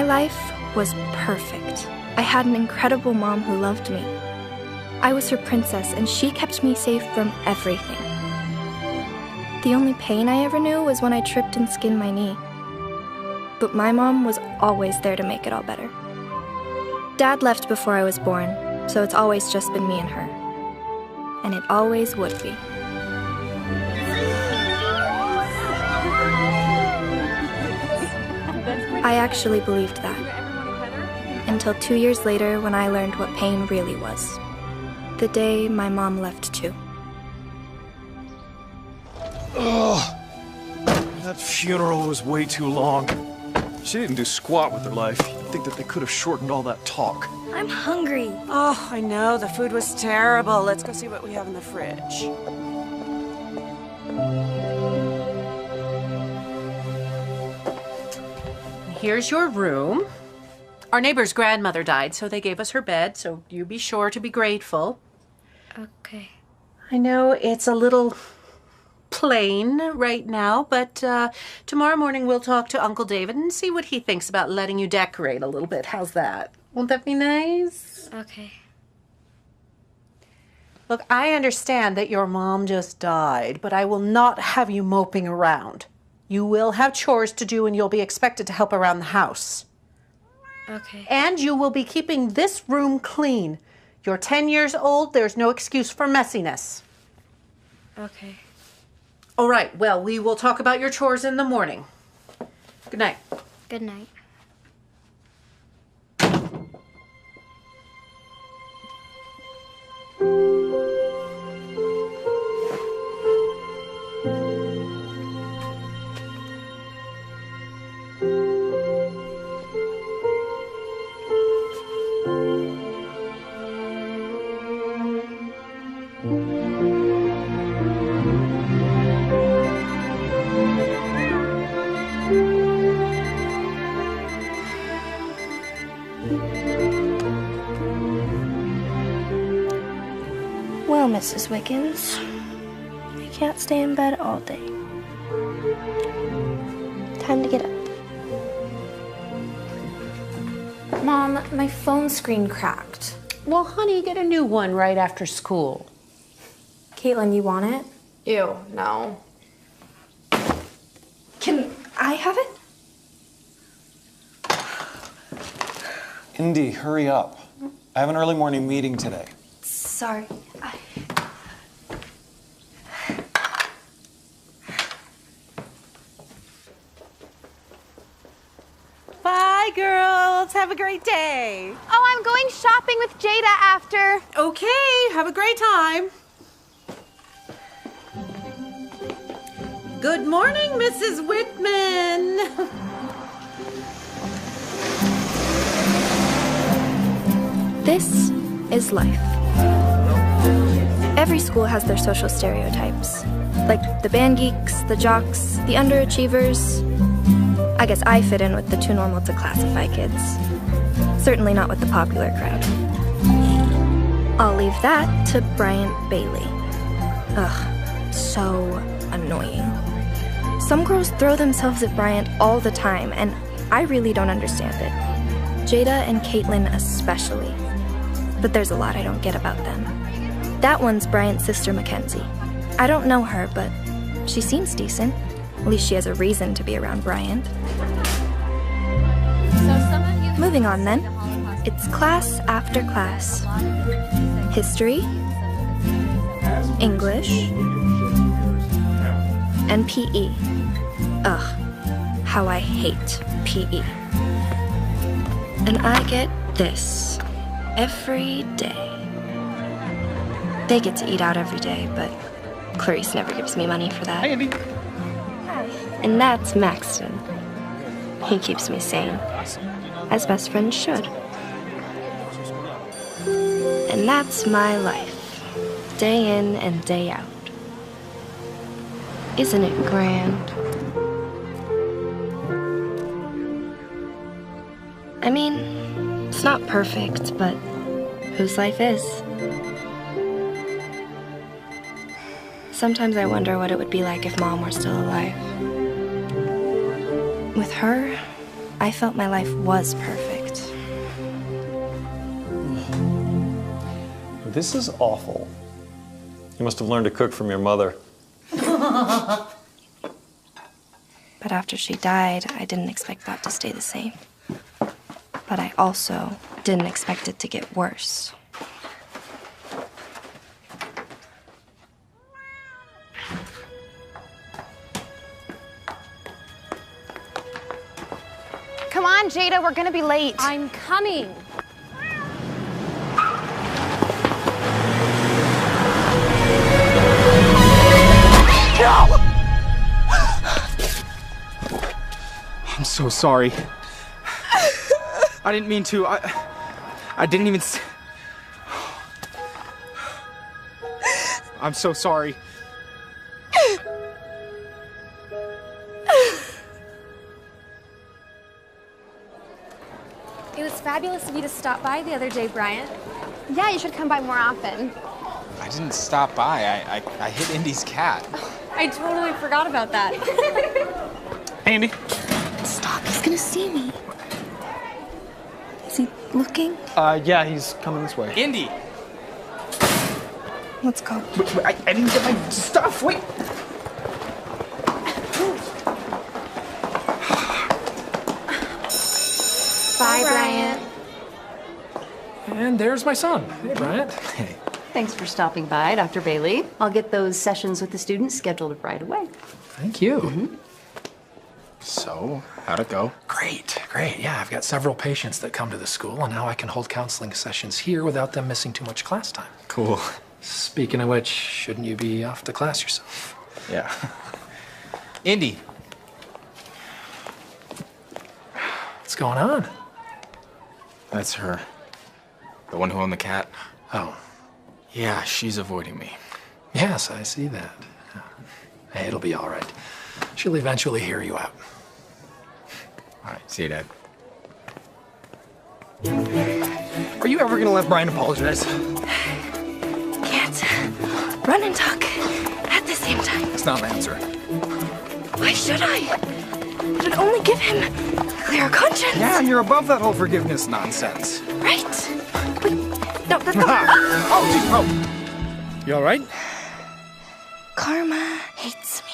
life was perfect. I had an incredible mom who loved me. I was her princess, and she kept me safe from everything. The only pain I ever knew was when I tripped and skinned my knee. But my mom was always there to make it all better. Dad left before I was born, so it's always just been me and her. And it always would be. I actually believed that. Until 2 years later when I learned what pain really was. The day my mom left too. Ugh. That funeral was way too long. She didn't do squat with her life. You'd think that they could have shortened all that talk. I'm hungry. Oh, I know. The food was terrible. Let's go see what we have in the fridge. Here's your room. Our neighbor's grandmother died, so they gave us her bed, so you be sure to be grateful. Okay. I know it's a little plain right now, but tomorrow morning we'll talk to Uncle David and see what he thinks about letting you decorate a little bit. How's that? Won't that be nice? Okay. Look, I understand that your mom just died, but I will not have you moping around. You will have chores to do and you'll be expected to help around the house. Okay. And you will be keeping this room clean. You're 10 years old, there's no excuse for messiness. Okay. All right, well, we will talk about your chores in the morning. Good night. Good night. Well, Mrs. Wiggins, I can't stay in bed all day. Time to get up. Mom, my phone screen cracked. Well, honey, get a new one right after school. Caitlin, you want it? Ew, no. Can I have it? Indy, hurry up. I have an early morning meeting today. Sorry. Bye, girls. Have a great day. Oh, I'm going shopping with Jada after. Okay, have a great time. Good morning, Mrs. Whitman. This is life. Every school has their social stereotypes, like the band geeks, the jocks, the underachievers. I guess I fit in with the too normal to classify kids. Certainly not with the popular crowd. I'll leave that to Bryant Bailey. Ugh, so annoying. Some girls throw themselves at Bryant all the time, and I really don't understand it. Jada and Caitlin especially. But there's a lot I don't get about them. That one's Bryant's sister, Mackenzie. I don't know her, but she seems decent. At least she has a reason to be around Bryant. Moving on then. It's class after class. History, English, and PE. Ugh, how I hate PE. And I get this every day. They get to eat out every day, but Clarice never gives me money for that. Hey, Indy. Hi. And that's Maxton. He keeps me sane, as best friends should. And that's my life, day in and day out. Isn't it grand? I mean, it's not perfect, but whose life is? Sometimes I wonder what it would be like if Mom were still alive. With her, I felt my life was perfect. This is awful. You must have learned to cook from your mother. But after she died, I didn't expect that to stay the same. But I also didn't expect it to get worse. Come on, Jada, we're gonna be late. I'm coming. I'm so sorry. I didn't mean to. I didn't even. I'm so sorry. It was fabulous of you to stop by the other day, Bryant. Yeah, you should come by more often. I didn't stop by. I hit Indy's cat. I totally forgot about that. Hey, Andy. Stop, he's gonna see me. Is he looking? Yeah, he's coming this way. Indy! Let's go. I didn't get my stuff. Wait. Bye, Bryant. And there's my son. Hey, Bryant. Hey. Thanks for stopping by, Dr. Bailey. I'll get those sessions with the students scheduled right away. Thank you. So, how'd it go? Great, great. Yeah, I've got several patients that come to the school, and now I can hold counseling sessions here without them missing too much class time. Cool. Speaking of which, shouldn't you be off to class yourself? Yeah. Indy. What's going on? That's her. The one who owned the cat. Oh, Yeah, she's avoiding me. yes, I see that. Hey, it'll be all right. She'll eventually hear you out. All right, see you, Dad. Are you ever gonna let Brian apologize? Can't run and talk at the same time. It's not an answer. Why should I? It'd only give him a clear conscience. Yeah, you're above that whole forgiveness nonsense. Right? But, no, that's not... Oh, geez, oh. You all right? Karma hates me.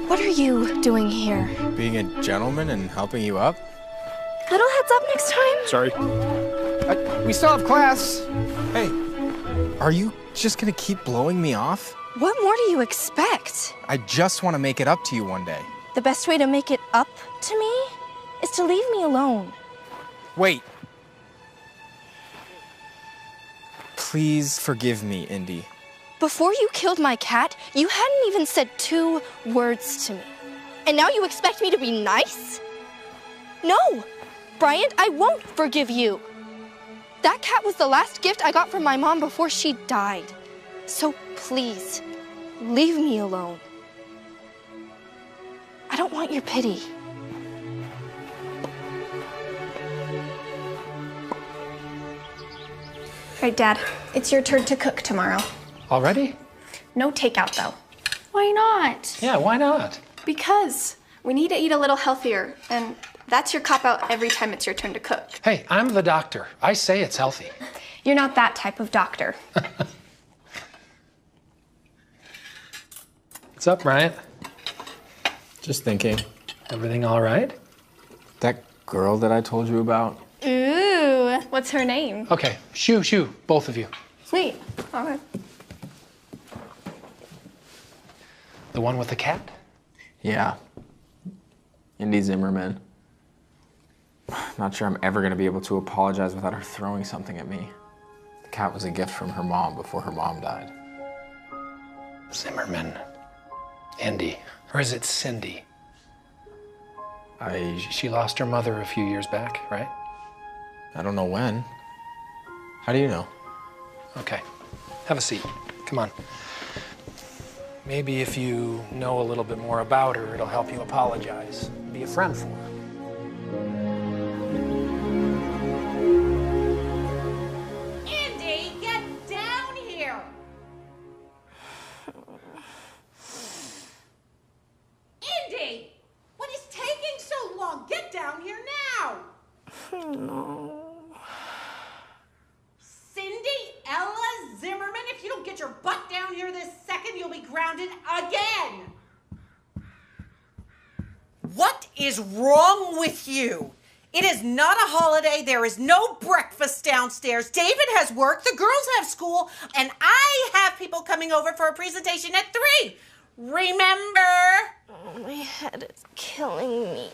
What are you doing here? Being a gentleman and helping you up? Little heads up next time. Sorry. We still have class. Hey, are you just gonna keep blowing me off? What more do you expect? I just want to make it up to you one day. The best way to make it up to me is to leave me alone. Wait. Please forgive me, Indy. Before you killed my cat, you hadn't even said 2 words to me. And now you expect me to be nice? No! Bryant, I won't forgive you. That cat was the last gift I got from my mom before she died. So please, leave me alone. I don't want your pity. All right, Dad, it's your turn to cook tomorrow. Already? No takeout, though. Why not? Yeah, why not? Because we need to eat a little healthier, and that's your cop-out every time it's your turn to cook. Hey, I'm the doctor. I say it's healthy. You're not that type of doctor. What's up, Bryant? Just thinking. Everything all right? That girl that I told you about? Ooh, what's her name? Okay, shoo, both of you. Sweet. All right. The one with the cat? Yeah. Indy Zimmerman. Not sure I'm ever gonna be able to apologize without her throwing something at me. The cat was a gift from her mom before her mom died. Zimmerman. Andy. Or is it Cindy? She lost her mother a few years back, right? I don't know when. How do you know? Okay. Have a seat. Come on. Maybe if you know a little bit more about her, it'll help you apologize. Be a friend for her. Indy, get down here! No. Cindy Ella Zimmerman, if you don't get your butt down here this second, you'll be grounded again. What is wrong with you? It is not a holiday. There is no breakfast downstairs. David has work. The girls have school. And I have people coming over for a presentation at 3. Remember? Oh, my head is killing me.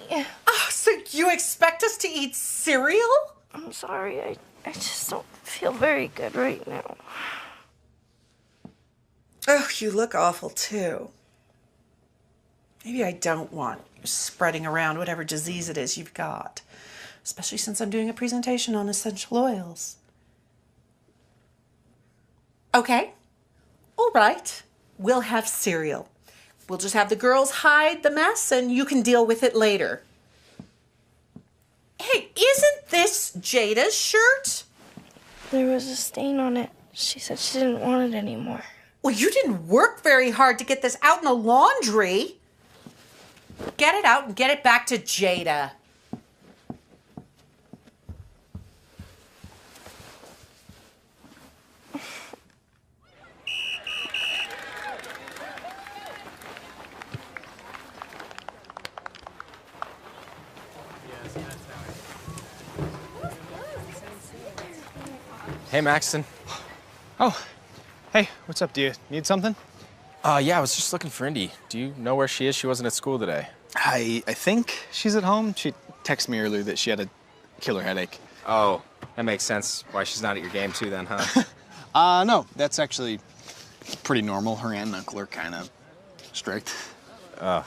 Oh, so you expect us to eat cereal? I'm sorry. I just don't feel very good right now. Oh, you look awful, too. Maybe I don't want you spreading around whatever disease it is you've got. Especially since I'm doing a presentation on essential oils. Okay. All right. We'll have cereal. We'll just have the girls hide the mess and you can deal with it later. Hey, isn't this Jada's shirt? There was a stain on it. She said she didn't want it anymore. Well, you didn't work very hard to get this out in the laundry. Get it out and get it back to Jada. Hey, Maxton. Oh, hey, what's up? Do you need something? Yeah, I was just looking for Indy. Do you know where she is? She wasn't at school today. I think she's at home. She texted me earlier that she had a killer headache. Oh, that makes sense. Why she's not at your game too then, huh? No, that's actually pretty normal. Her aunt and uncle are kind of strict. Ugh.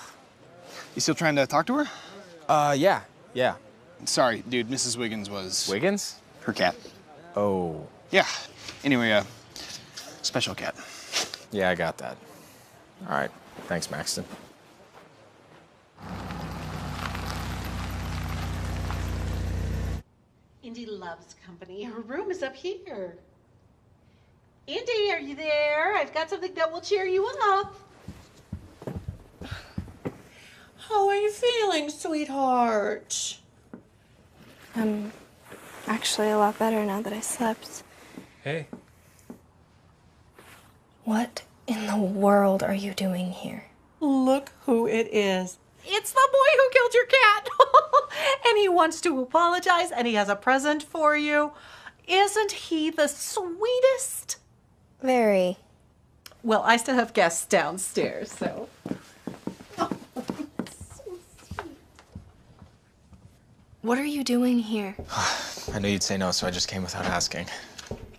You still trying to talk to her? Yeah. Sorry, dude, Mrs. Wiggins was... Wiggins? Her cat. Oh. Yeah. Anyway, special cat. Yeah, I got that. All right. Thanks, Maxton. Indy loves company. Her room is up here. Indy, are you there? I've got something that will cheer you up. How are you feeling, sweetheart? I'm actually a lot better now that I slept. Hey. What in the world are you doing here? Look who it is. It's the boy who killed your cat. And he wants to apologize, and he has a present for you. Isn't he the sweetest? Very. Well, I still have guests downstairs, so... What are you doing here? I knew you'd say no, so I just came without asking.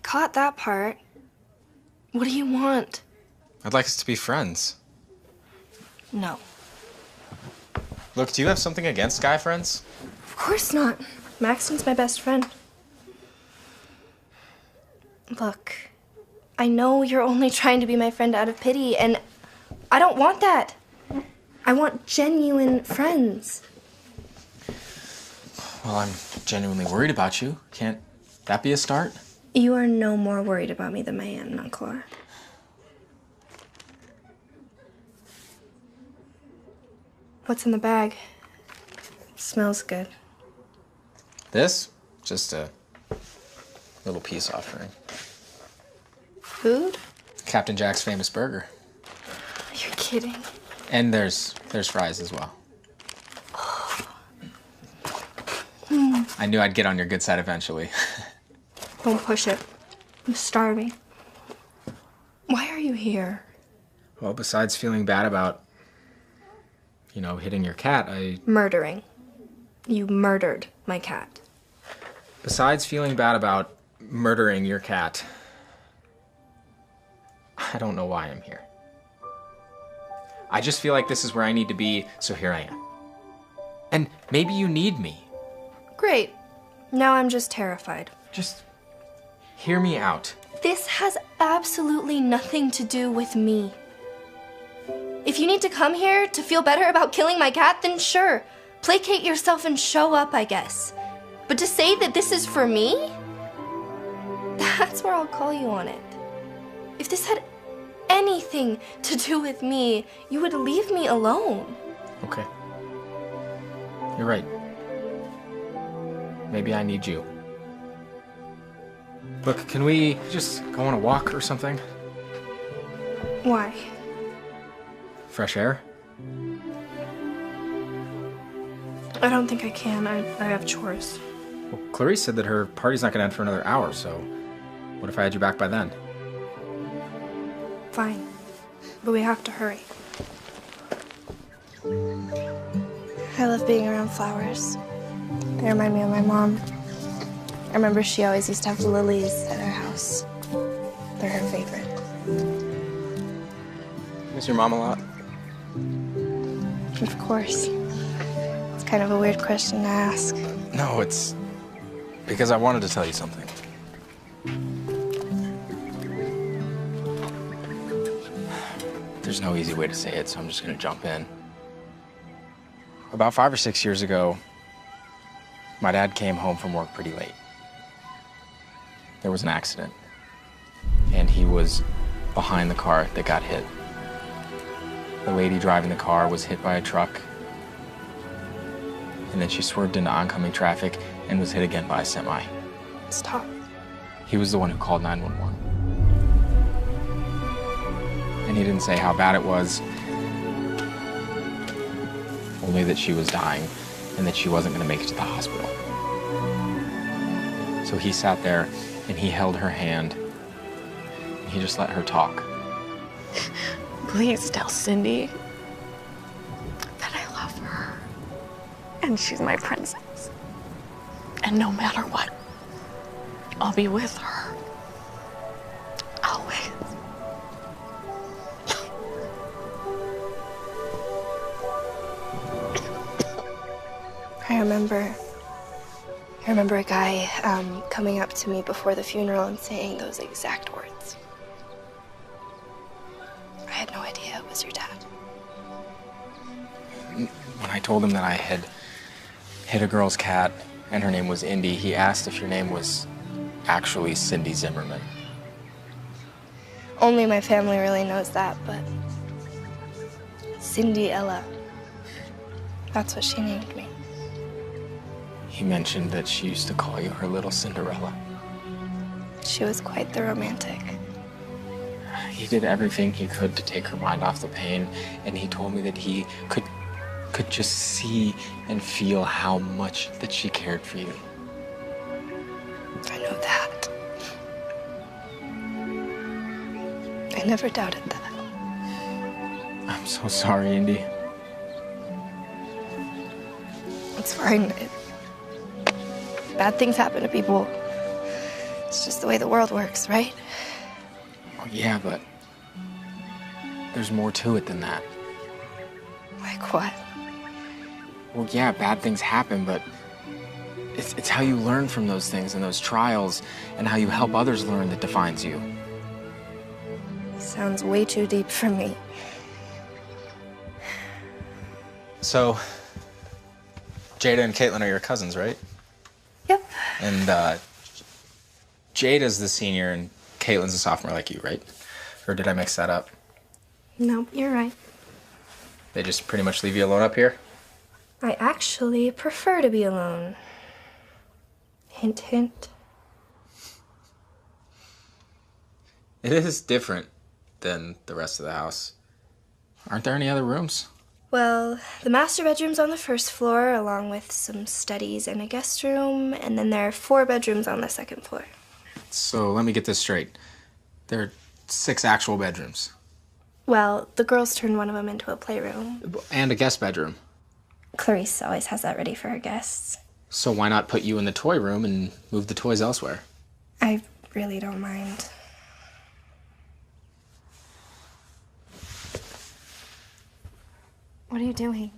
Caught that part. What do you want? I'd like us to be friends. No. Look, do you have something against guy friends? Of course not. Maxton's my best friend. Look, I know you're only trying to be my friend out of pity, and I don't want that. I want genuine friends. Well, I'm genuinely worried about you. Can't that be a start? You are no more worried about me than my aunt and uncle are. What's in the bag? It smells good. This? Just a little peace offering. Food? Captain Jack's famous burger. You're kidding. And there's fries as well. I knew I'd get on your good side eventually. Don't push it. I'm starving. Why are you here? Well, besides feeling bad about, hitting your cat, Murdering. You murdered my cat. Besides feeling bad about murdering your cat, I don't know why I'm here. I just feel like this is where I need to be, so here I am. And maybe you need me. Great. Now I'm just terrified. Just hear me out. This has absolutely nothing to do with me. If you need to come here to feel better about killing my cat, then sure. Placate yourself and show up, I guess. But to say that this is for me? That's where I'll call you on it. If this had anything to do with me, you would leave me alone. Okay. You're right. maybe I need you. Look, can we just go on a walk or something? Why? Fresh air? I don't think I can. I have chores. Well, Clarice said that her party's not gonna end for another hour, so what if I had you back by then? Fine. But we have to hurry. I love being around flowers. They remind me of my mom. I remember she always used to have lilies at our house. They're her favorite. Miss your mom a lot? Of course. It's kind of a weird question to ask. No, it's because I wanted to tell you something. There's no easy way to say it, so I'm just gonna jump in. About 5 or 6 years ago, my dad came home from work pretty late. There was an accident, and he was behind the car that got hit. The lady driving the car was hit by a truck, and then she swerved into oncoming traffic and was hit again by a semi. Stop. He was the one who called 911. And he didn't say how bad it was, only that she was dying and that she wasn't going to make it to the hospital. So he sat there and he held her hand and he just let her talk. Please tell Cindy that I love her and she's my princess. And no matter what, I'll be with her. Always. I remember a guy coming up to me before the funeral and saying those exact words. I had no idea it was your dad. When I told him that I had hit a girl's cat and her name was Indy, he asked if your name was actually Cindy Zimmerman. Only my family really knows that, but Cindy Ella. That's what she named me. He mentioned that she used to call you her little Cinderella. She was quite the romantic. He did everything he could to take her mind off the pain, and he told me that he could just see and feel how much that she cared for you. I know that. I never doubted that. I'm so sorry, Indy. It's fine. Bad things happen to people. It's just the way the world works, right? Oh, yeah, but there's more to it than that. Like what? Well, yeah, bad things happen, but it's how you learn from those things and those trials and how you help others learn that defines you. Sounds way too deep for me. So, Jada and Caitlin are your cousins, right? Yep. And Jada's the senior and Caitlin's a sophomore like you, right? Or did I mix that up? No, you're right. They just pretty much leave you alone up here? I actually prefer to be alone. Hint, hint. It is different than the rest of the house. Aren't there any other rooms? Well, the master bedroom's on the first floor, along with some studies and a guest room, and then there are 4 bedrooms on the second floor. So let me get this straight. There are 6 actual bedrooms. Well, the girls turned one of them into a playroom. And a guest bedroom. Clarice always has that ready for her guests. So why not put you in the toy room and move the toys elsewhere? I really don't mind. What are you doing?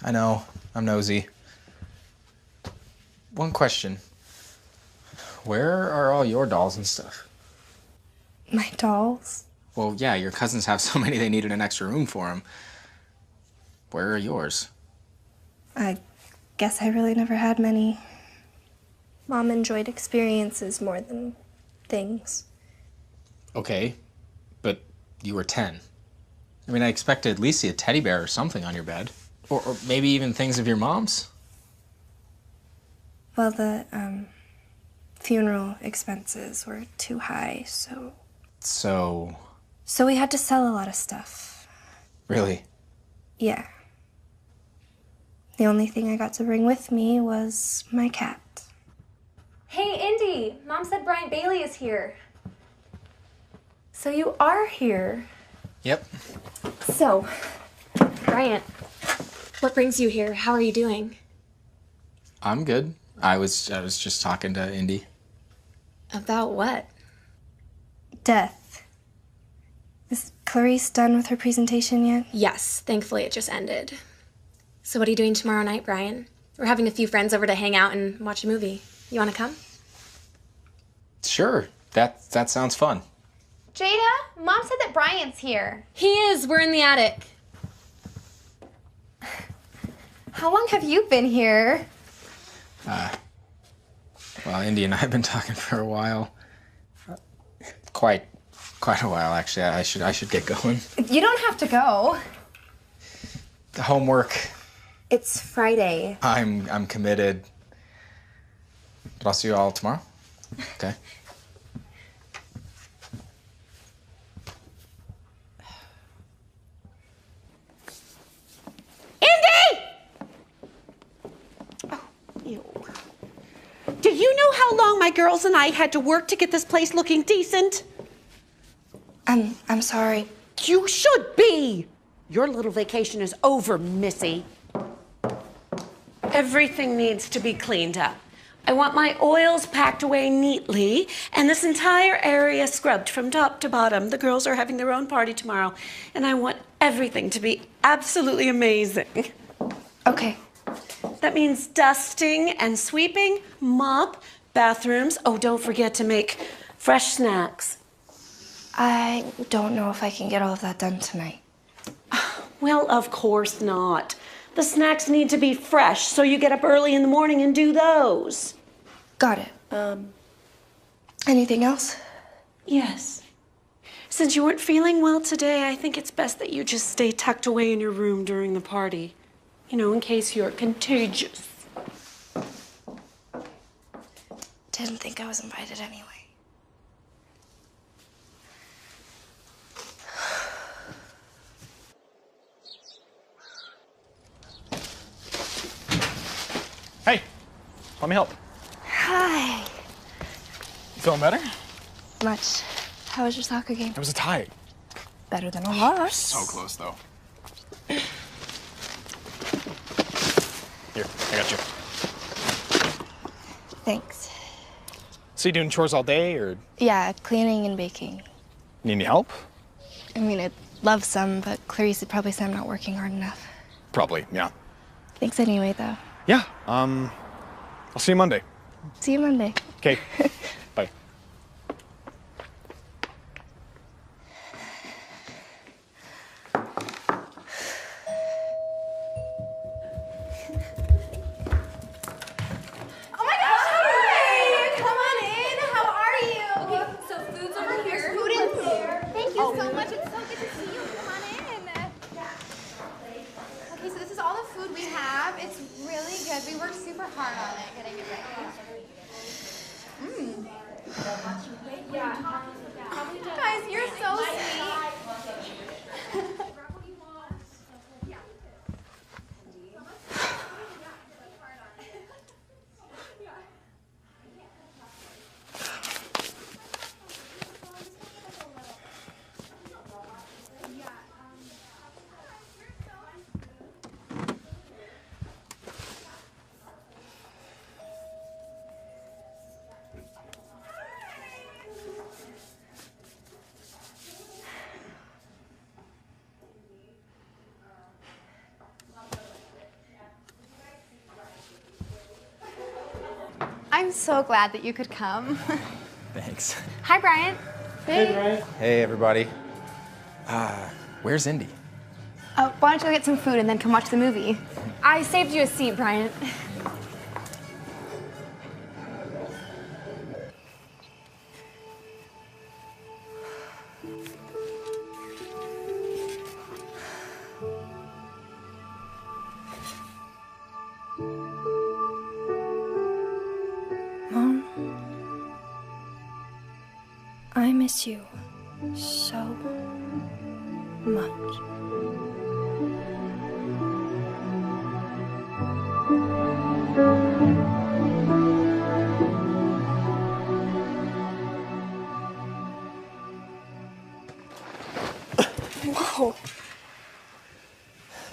I know, I'm nosy. One question. Where are all your dolls and stuff? My dolls? Well, yeah, your cousins have so many they needed an extra room for them. Where are yours? I guess I really never had many. Mom enjoyed experiences more than things. Okay, but you were 10. I mean, I expected at least see a teddy bear or something on your bed. Or maybe even things of your mom's. Well, the funeral expenses were too high, so... So we had to sell a lot of stuff. really? Yeah. The only thing I got to bring with me was my cat. Hey, Indy! Mom said Brian Bailey is here. So you are here. Yep. So, Brian, what brings you here? How are you doing? I'm good. I was just talking to Indy. About what? Death. Is Clarice done with her presentation yet? Yes, thankfully it just ended. So what are you doing tomorrow night, Brian? We're having a few friends over to hang out and watch a movie. You want to come? Sure. That sounds fun. Jada, Mom said that Brian's here. He is. We're in the attic. How long have you been here? Well, Indy and I have been talking for a while. Quite a while, actually. I should get going. You don't have to go. The homework. It's Friday. I'm committed. But I'll see you all tomorrow. Okay. Indy! Oh, ew. Do you know how long my girls and I had to work to get this place looking decent? I'm sorry. You should be. Your little vacation is over, Missy. Everything needs to be cleaned up. I want my oils packed away neatly and this entire area scrubbed from top to bottom. The girls are having their own party tomorrow, and I want everything to be absolutely amazing. Okay. That means dusting and sweeping, mop, bathrooms. Oh, don't forget to make fresh snacks. I don't know if I can get all of that done tonight. Well, of course not. The snacks need to be fresh, so you get up early in the morning and do those. Got it. Anything else? Yes. Since you weren't feeling well today, I think it's best that you just stay tucked away in your room during the party. You know, in case you're contagious. Didn't think I was invited anyway. Hey, let me help. Hi. You feeling better? Much. How was your soccer game? It was a tie. Better than a loss. So close, though. Here, I got you. Thanks. So you doing chores all day, or Yeah, cleaning and baking. need any help? I mean, I'd love some, but Clarice would probably say I'm not working hard enough. Probably, yeah. Thanks anyway, though. Yeah, I'll see you Monday. See you Monday. Okay, bye. Oh my gosh, hooray! Come on in. How are you? Okay, so food's over here. There's food in there. Thank you so much. It's so good to see you. Come on in. Okay, so this is all the food we have. It's really good. We worked super hard on it, getting it ready. Guys, you're so sweet. I'm so glad that you could come. Thanks. Hi, Brian. Hey, everybody. Where's Indy? Why don't you go get some food and then come watch the movie? I saved you a seat, Brian. miss you so much. Whoa.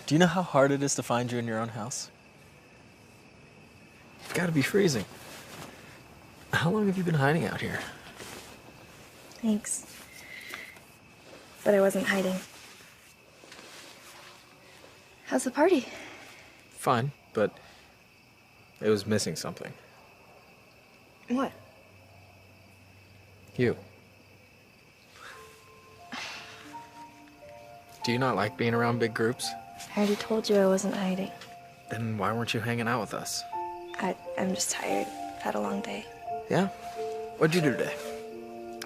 Do you know how hard it is to find you in your own house? You've got to be freezing. How long have you been hiding out here? Thanks. But I wasn't hiding. How's the party? Fine, but it was missing something. What? You. Do you not like being around big groups? I already told you I wasn't hiding. Then why weren't you hanging out with us? I'm just tired. I've had a long day. Yeah? What'd you do today?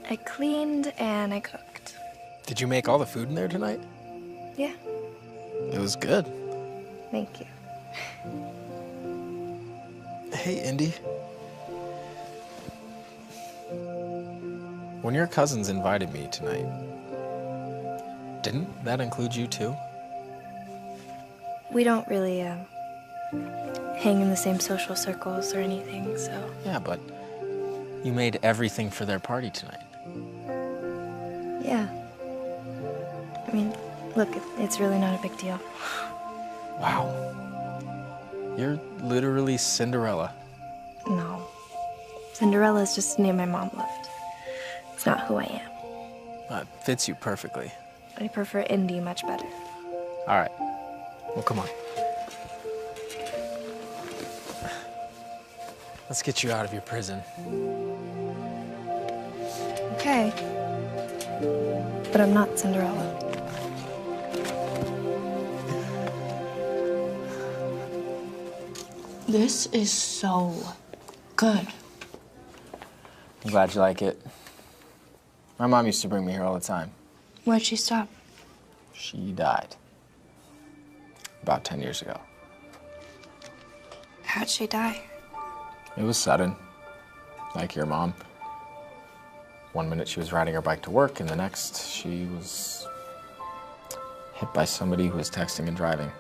I cleaned and I cooked. Did you make all the food in there tonight? Yeah, It was good. thank you. Hey, Indy. When your cousins invited me tonight, didn't that include you too? We don't really, hang in the same social circles or anything, so... Yeah, but you made everything for their party tonight. Yeah. I mean, look, it's really not a big deal. Wow. You're literally Cinderella. No. Cinderella is just a name my mom loved. It's not who I am. It fits you perfectly. I prefer Indy much better. All right. Well, come on. Let's get you out of your prison. Okay. But I'm not Cinderella. This is so good. I'm glad you like it. My mom used to bring me here all the time. Where'd she stop? She died about 10 years ago. How'd she die? It was sudden, like your mom. One minute she was riding her bike to work, and the next she was hit by somebody who was texting and driving.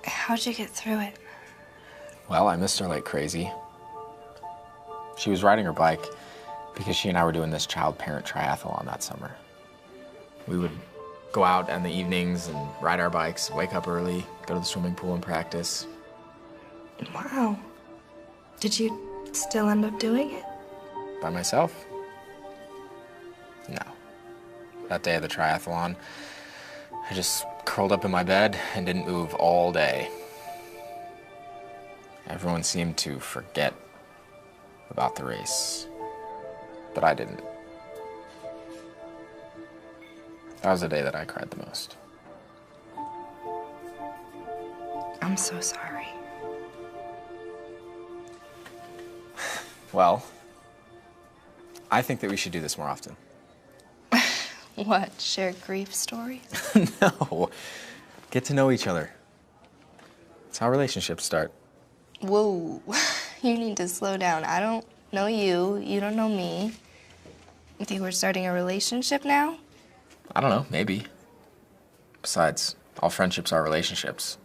How'd you get through it? Well, I missed her like crazy. She was riding her bike because she and I were doing this child-parent triathlon that summer. We would go out in the evenings and ride our bikes, wake up early, go to the swimming pool and practice. Wow. Did you still end up doing it? By myself? No. That day of the triathlon, I just curled up in my bed and didn't move all day. Everyone seemed to forget about the race, but I didn't. That was the day that I cried the most. I'm so sorry. Well, I think that we should do this more often. What, share grief stories? No, get to know each other. It's how relationships start. Whoa, you need to slow down. I don't know you, you don't know me. You think we're starting a relationship now? I don't know, maybe. Besides, all friendships are relationships.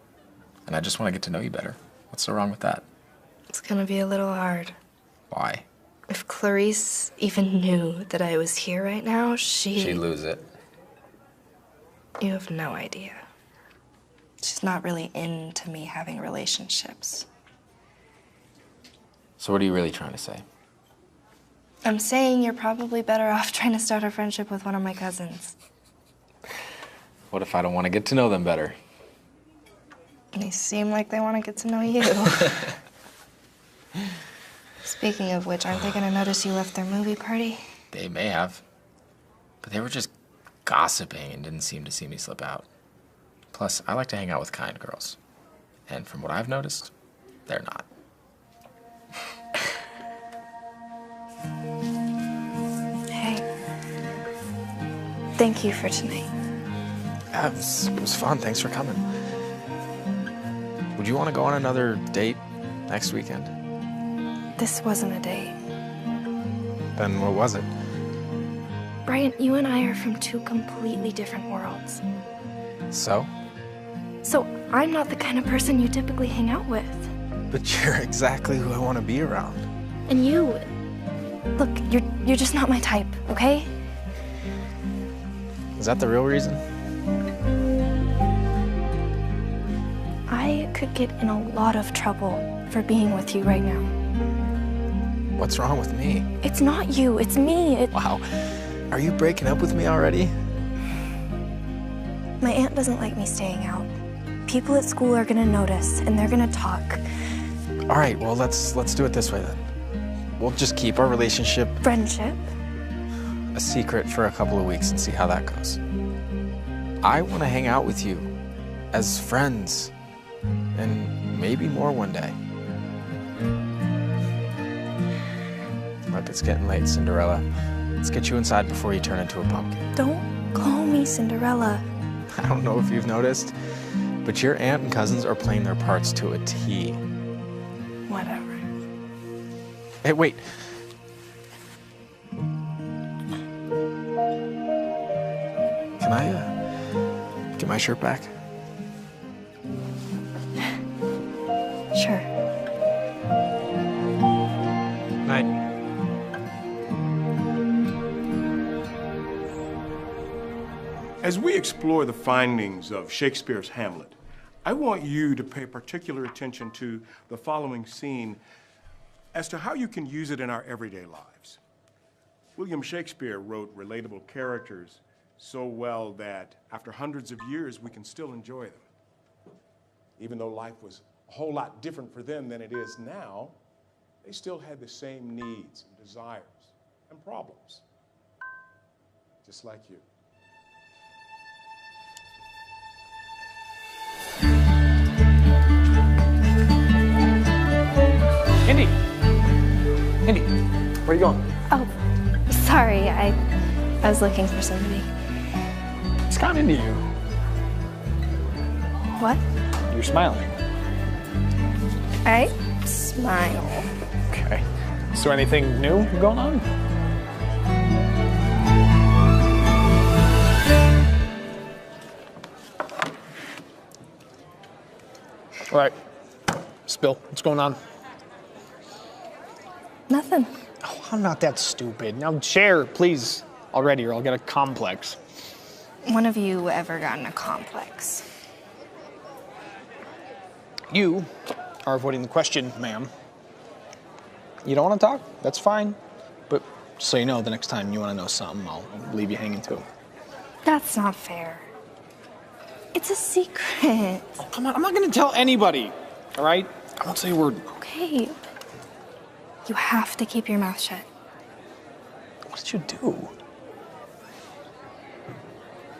And I just want to get to know you better. What's so wrong with that? It's gonna be a little hard. Why? If Clarice even knew that I was here right now, She'd lose it. You have no idea. She's not really into me having relationships. So what are you really trying to say? I'm saying you're probably better off trying to start a friendship with one of my cousins. What if I don't want to get to know them better? They seem like they want to get to know you. Speaking of which, aren't they going to notice you left their movie party? They may have. But they were just gossiping and didn't seem to see me slip out. Plus, I like to hang out with kind girls. And from what I've noticed, they're not. Hey. Thank you for tonight. Yeah, it was fun. Thanks for coming. Would you want to go on another date next weekend? This wasn't a date. Then what was it? Brian, you and I are from two completely different worlds. So? So I'm not the kind of person you typically hang out with. But you're exactly who I want to be around. And you... Look, you're just not my type, okay? Is that the real reason? I could get in a lot of trouble for being with you right now. What's wrong with me? It's not you, it's me. Wow. Are you breaking up with me already? My aunt doesn't like me staying out. People at school are gonna notice, and they're gonna talk. All right, well, let's do it this way then. We'll just keep our relationship... Friendship? ...a secret for a couple of weeks and see how that goes. I want to hang out with you as friends, and maybe more one day. Look, it's getting late, Cinderella. Let's get you inside before you turn into a pumpkin. Don't call me Cinderella. I don't know if you've noticed, but your aunt and cousins are playing their parts to a T. Whatever. Hey, wait. Can I, get my shirt back? Sure. Night. As we explore the findings of Shakespeare's Hamlet, I want you to pay particular attention to the following scene as to how you can use it in our everyday lives. William Shakespeare wrote relatable characters so well that after hundreds of years, we can still enjoy them. Even though life was a whole lot different for them than it is now, they still had the same needs and desires and problems, just like you. Indy! Indy, where are you going? Oh, sorry, I was looking for somebody. It's kind of into you. What? You're smiling. I smile. Okay. So anything new going on? All right. Spill. What's going on? Nothing. Oh, I'm not that stupid. Now share, please, already, or I'll get a complex. When have you ever gotten a complex? You are avoiding the question, ma'am. You don't want to talk? That's fine. But so you know, the next time you want to know something, I'll leave you hanging too. That's not fair. It's a secret. Oh, come on, I'm not going to tell anybody, all right? I won't say a word. Okay. You have to keep your mouth shut. What did you do?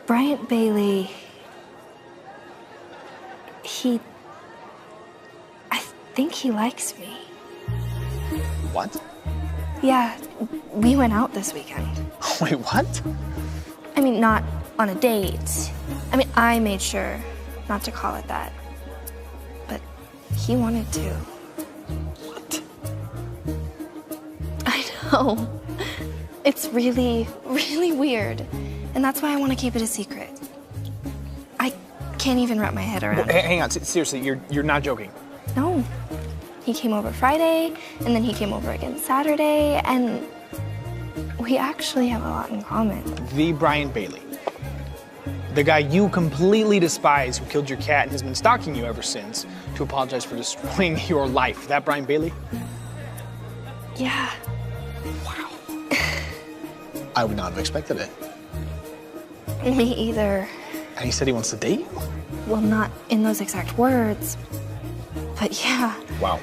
Bryant Bailey, I think he likes me. What? Yeah, we went out this weekend. Wait, what? I mean, not on a date. I mean, I made sure not to call it that. But he wanted to. What? I know. It's really, really weird. And that's why I want to keep it a secret. I can't even wrap my head around it. Hang on, seriously, you're not joking. No. He came over Friday, and then he came over again Saturday, and we actually have a lot in common. The Brian Bailey. The guy you completely despise who killed your cat and has been stalking you ever since to apologize for destroying your life. That Brian Bailey? Yeah. Wow. I would not have expected it. Me either. And he said he wants to date you? Well, not in those exact words, but yeah. Wow.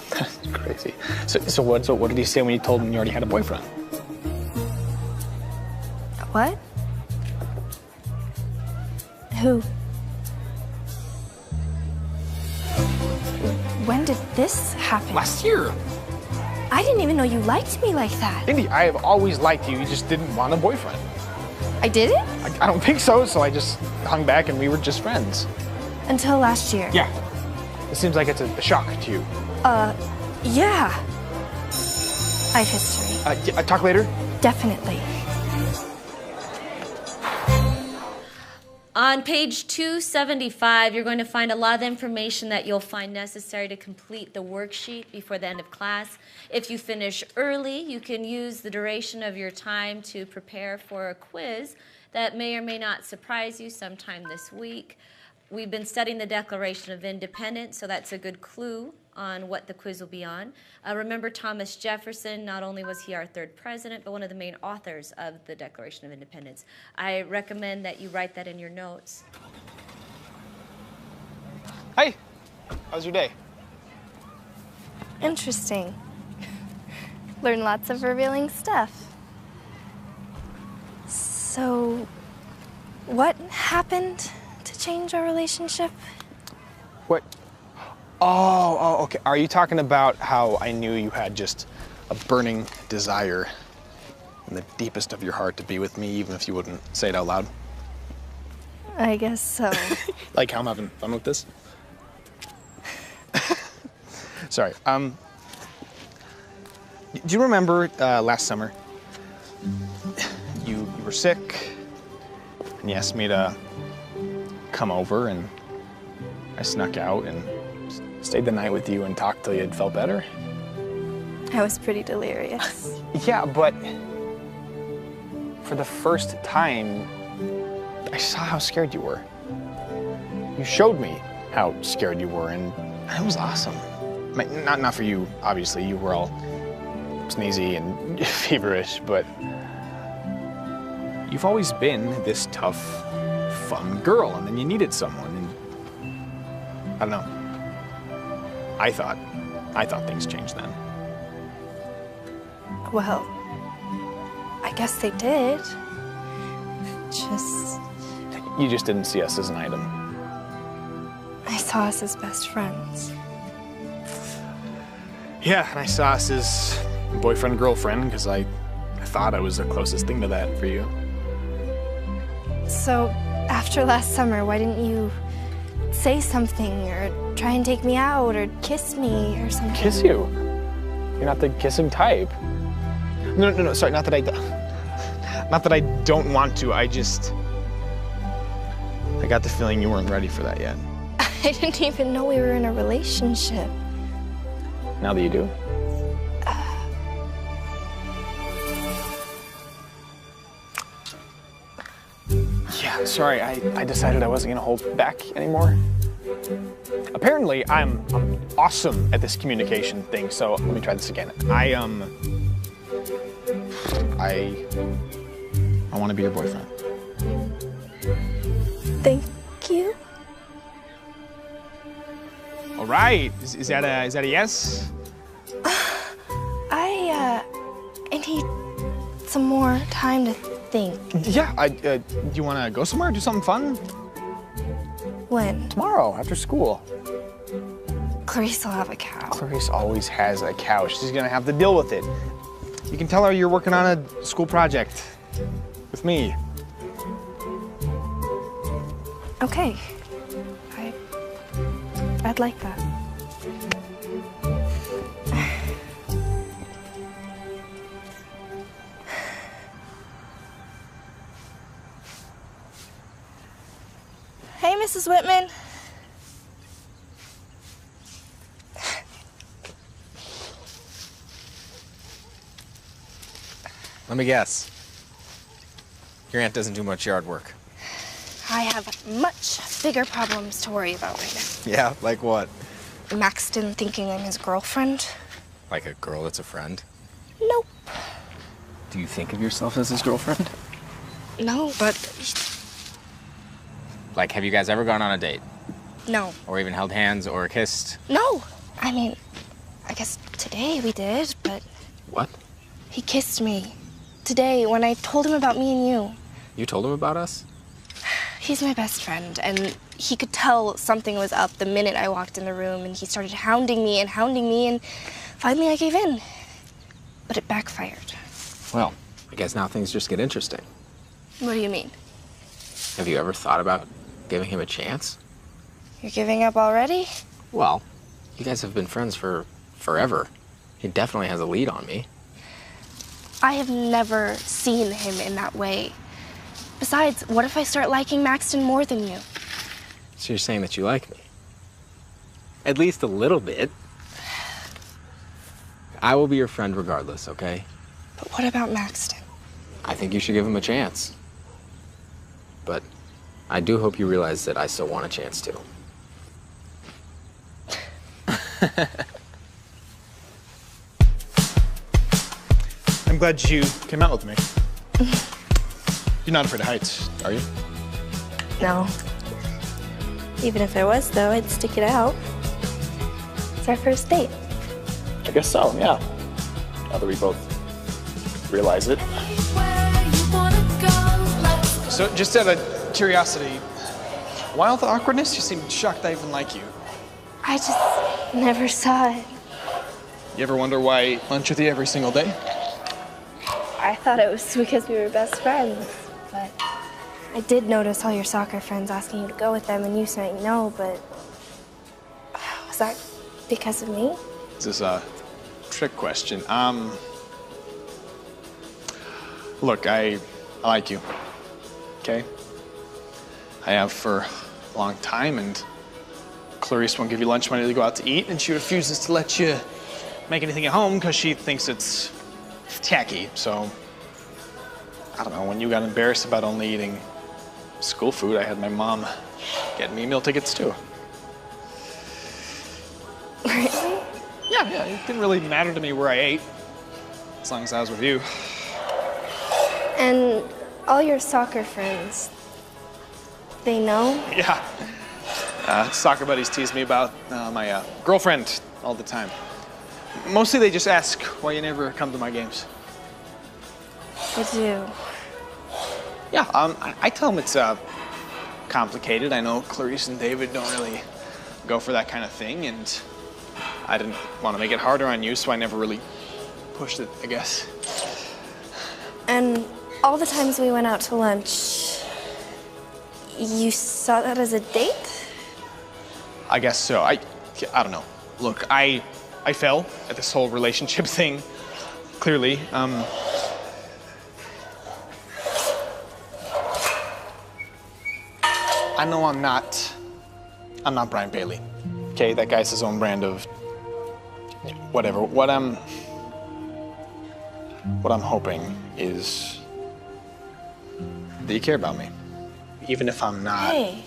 That's crazy. So what did he say when you told him you already had a boyfriend? What? Who? When did this happen? Last year. I didn't even know you liked me like that. Indy, I have always liked you. You just didn't want a boyfriend. I didn't? I don't think so, so I just hung back and we were just friends. Until last year. Yeah. It seems like it's a shock to you. Yeah. I have history. Talk later. Definitely. On page 275, you're going to find a lot of the information that you'll find necessary to complete the worksheet before the end of class. If you finish early, you can use the duration of your time to prepare for a quiz that may or may not surprise you sometime this week. We've been studying the Declaration of Independence, so that's a good clue on what the quiz will be on. Remember Thomas Jefferson, not only was he our third president, but one of the main authors of the Declaration of Independence. I recommend that you write that in your notes. Hi, how's your day? Interesting. Learn lots of revealing stuff. So, what happened to change our relationship? What? Oh, okay. Are you talking about how I knew you had just a burning desire in the deepest of your heart to be with me, even if you wouldn't say it out loud? I guess so. Like how I'm having fun with this? Sorry. Do you remember last summer? You were sick, and you asked me to come over, and I snuck out and stayed the night with you and talked till you felt better. I was pretty delirious. Yeah, but for the first time, I saw how scared you were. You showed me how scared you were, and it was awesome. Not for you, obviously. You were all sneezy and feverish, but you've always been this tough, fun girl, and then you needed someone, and I don't know. I thought things changed then. Well, I guess they did. You just didn't see us as an item. I saw us as best friends. Yeah, and I saw us as boyfriend, girlfriend, because I thought I was the closest thing to that for you. So, after last summer, why didn't you say something or try and take me out or kiss me or something? Kiss you? You're not the kissing type. No, sorry, not that I don't want to, I got the feeling you weren't ready for that yet. I didn't even know we were in a relationship. Now that you do? Yeah, sorry, I decided I wasn't gonna hold back anymore. Apparently, I'm awesome at this communication thing, so let me try this again. I want to be your boyfriend. Thank you. All right, is that a yes? I need some more time to think. Yeah, do you want to go somewhere, do something fun? When? Tomorrow, after school. Clarice will have a cow. Clarice always has a cow. She's gonna have to deal with it. You can tell her you're working on a school project with me. Okay. I'd like that. Hey, Mrs. Whitman. Let me guess. Your aunt doesn't do much yard work. I have much bigger problems to worry about right now. Yeah, like what? Maxton thinking I'm his girlfriend. Like a girl that's a friend? Nope. Do you think of yourself as his girlfriend? No, but... Like, have you guys ever gone on a date? No. Or even held hands or kissed? No. I mean, I guess today we did, but... What? He kissed me. Today, when I told him about me and you. You told him about us? He's my best friend, and he could tell something was up the minute I walked in the room, and he started hounding me, and finally I gave in. But it backfired. Well, I guess now things just get interesting. What do you mean? Have you ever thought about giving him a chance? You're giving up already? Well, you guys have been friends for forever. He definitely has a lead on me. I have never seen him in that way. Besides, what if I start liking Maxton more than you? So you're saying that you like me? At least a little bit. I will be your friend regardless, okay? But what about Maxton? I think you should give him a chance. But I do hope you realize that I still want a chance too. I'm glad you came out with me. You're not afraid of heights, are you? No. Even if I was, though, I'd stick it out. It's our first date. I guess so, yeah. Now that we both realize it. So, just out of curiosity, why all the awkwardness? You seem shocked I even like you. I just never saw it. You ever wonder why I eat lunch with you every single day? I thought it was because we were best friends, but I did notice all your soccer friends asking you to go with them and you saying no, but was that because of me? This is a trick question. Look, I like you, okay? I have for a long time, and Clarice won't give you lunch money to go out to eat, and she refuses to let you make anything at home because she thinks it's tacky. So, I don't know, when you got embarrassed about only eating school food, I had my mom get me meal tickets too. Really? Yeah, it didn't really matter to me where I ate, as long as I was with you. And all your soccer friends, they know? Yeah. Soccer buddies tease me about my girlfriend all the time. Mostly they just ask why you never come to my games. They do. Yeah, I tell them it's complicated. I know Clarice and David don't really go for that kind of thing, and I didn't want to make it harder on you, so I never really pushed it, I guess. And all the times we went out to lunch, you saw that as a date? I guess so. I don't know. Look, I fell at this whole relationship thing, clearly. I know I'm not Brian Bailey, okay? That guy's his own brand of whatever. What I'm hoping is that you care about me, even if I'm not. Hey.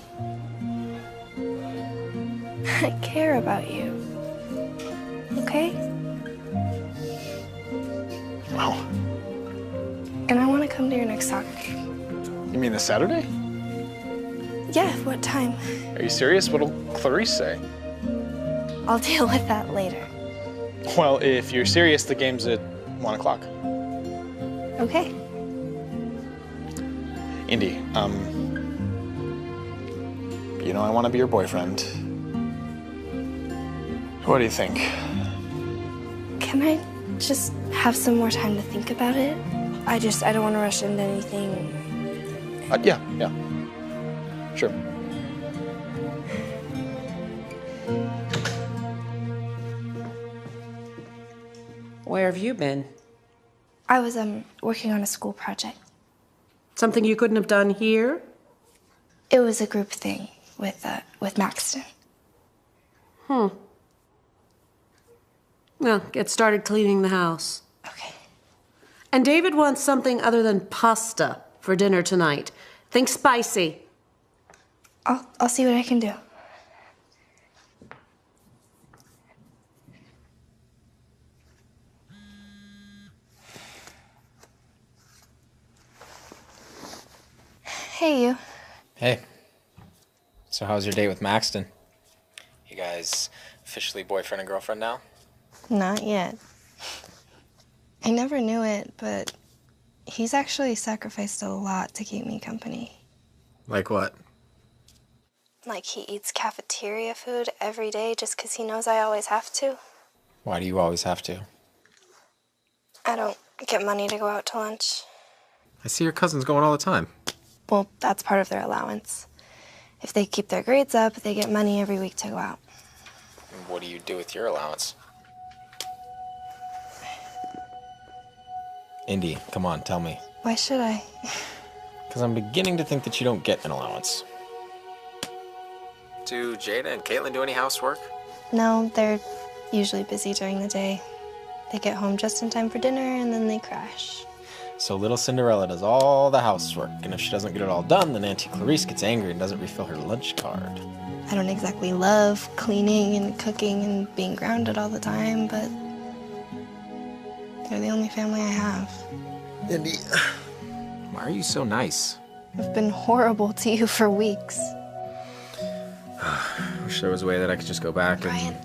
I care about you. Okay? Wow. And I want to come to your next soccer game. You mean this Saturday? Yeah, what time? Are you serious? What'll Clarice say? I'll deal with that later. Well, if you're serious, the game's at 1 o'clock. Okay. Indy, you know I want to be your boyfriend. What do you think? Can I just have some more time to think about it? I don't want to rush into anything. Yeah. Sure. Where have you been? I was working on a school project. Something you couldn't have done here? It was a group thing with Maxton. Well, get started cleaning the house. Okay. And David wants something other than pasta for dinner tonight. Think spicy. I'll see what I can do. Hey, you. Hey. So how's your date with Maxton? You guys officially boyfriend and girlfriend now? Not yet. I never knew it, but he's actually sacrificed a lot to keep me company. Like what? Like he eats cafeteria food every day just because he knows I always have to. Why do you always have to? I don't get money to go out to lunch. I see your cousins going all the time. Well, that's part of their allowance. If they keep their grades up, they get money every week to go out. What do you do with your allowance? Indy, come on, tell me. Why should I? Because I'm beginning to think that you don't get an allowance. Do Jada and Caitlin do any housework? No, they're usually busy during the day. They get home just in time for dinner and then they crash. So little Cinderella does all the housework, and if she doesn't get it all done, then Auntie Clarice gets angry and doesn't refill her lunch card. I don't exactly love cleaning and cooking and being grounded all the time, but they're the only family I have. Indy, why are you so nice? I've been horrible to you for weeks. I wish there was a way that I could just go back and...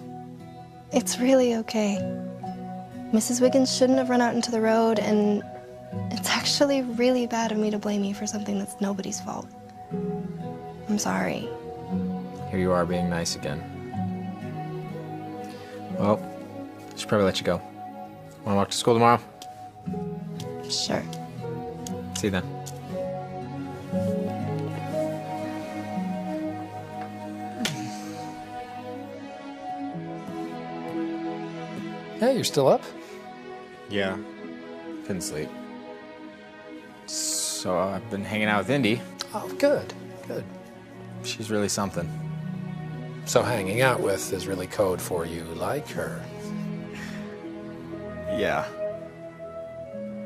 It's really okay. Mrs. Wiggins shouldn't have run out into the road, and it's actually really bad of me to blame you for something that's nobody's fault. I'm sorry. Here you are being nice again. Well, I should probably let you go. Wanna walk to school tomorrow? Sure. See you then. Yeah, you're still up? Yeah. Couldn't sleep. So I've been hanging out with Indy. Oh, good, good. She's really something. So hanging out with is really code for you like her? Yeah.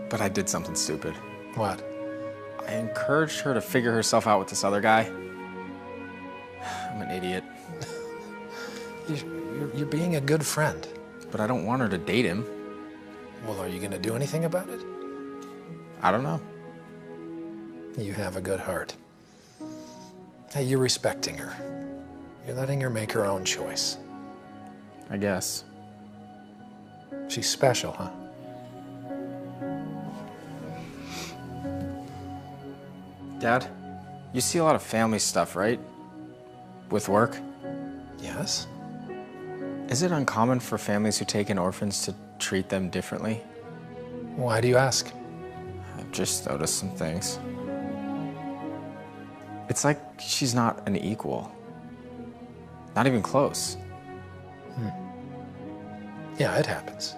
But I did something stupid. What? I encouraged her to figure herself out with this other guy. I'm an idiot. You're being a good friend. But I don't want her to date him. Well, are you going to do anything about it? I don't know. You have a good heart. Hey, you're respecting her. You're letting her make her own choice. I guess. She's special, huh? Dad, you see a lot of family stuff, right? With work? Yes. Is it uncommon for families who take in orphans to treat them differently? Why do you ask? I've just noticed some things. It's like she's not an equal. Not even close. Yeah, it happens.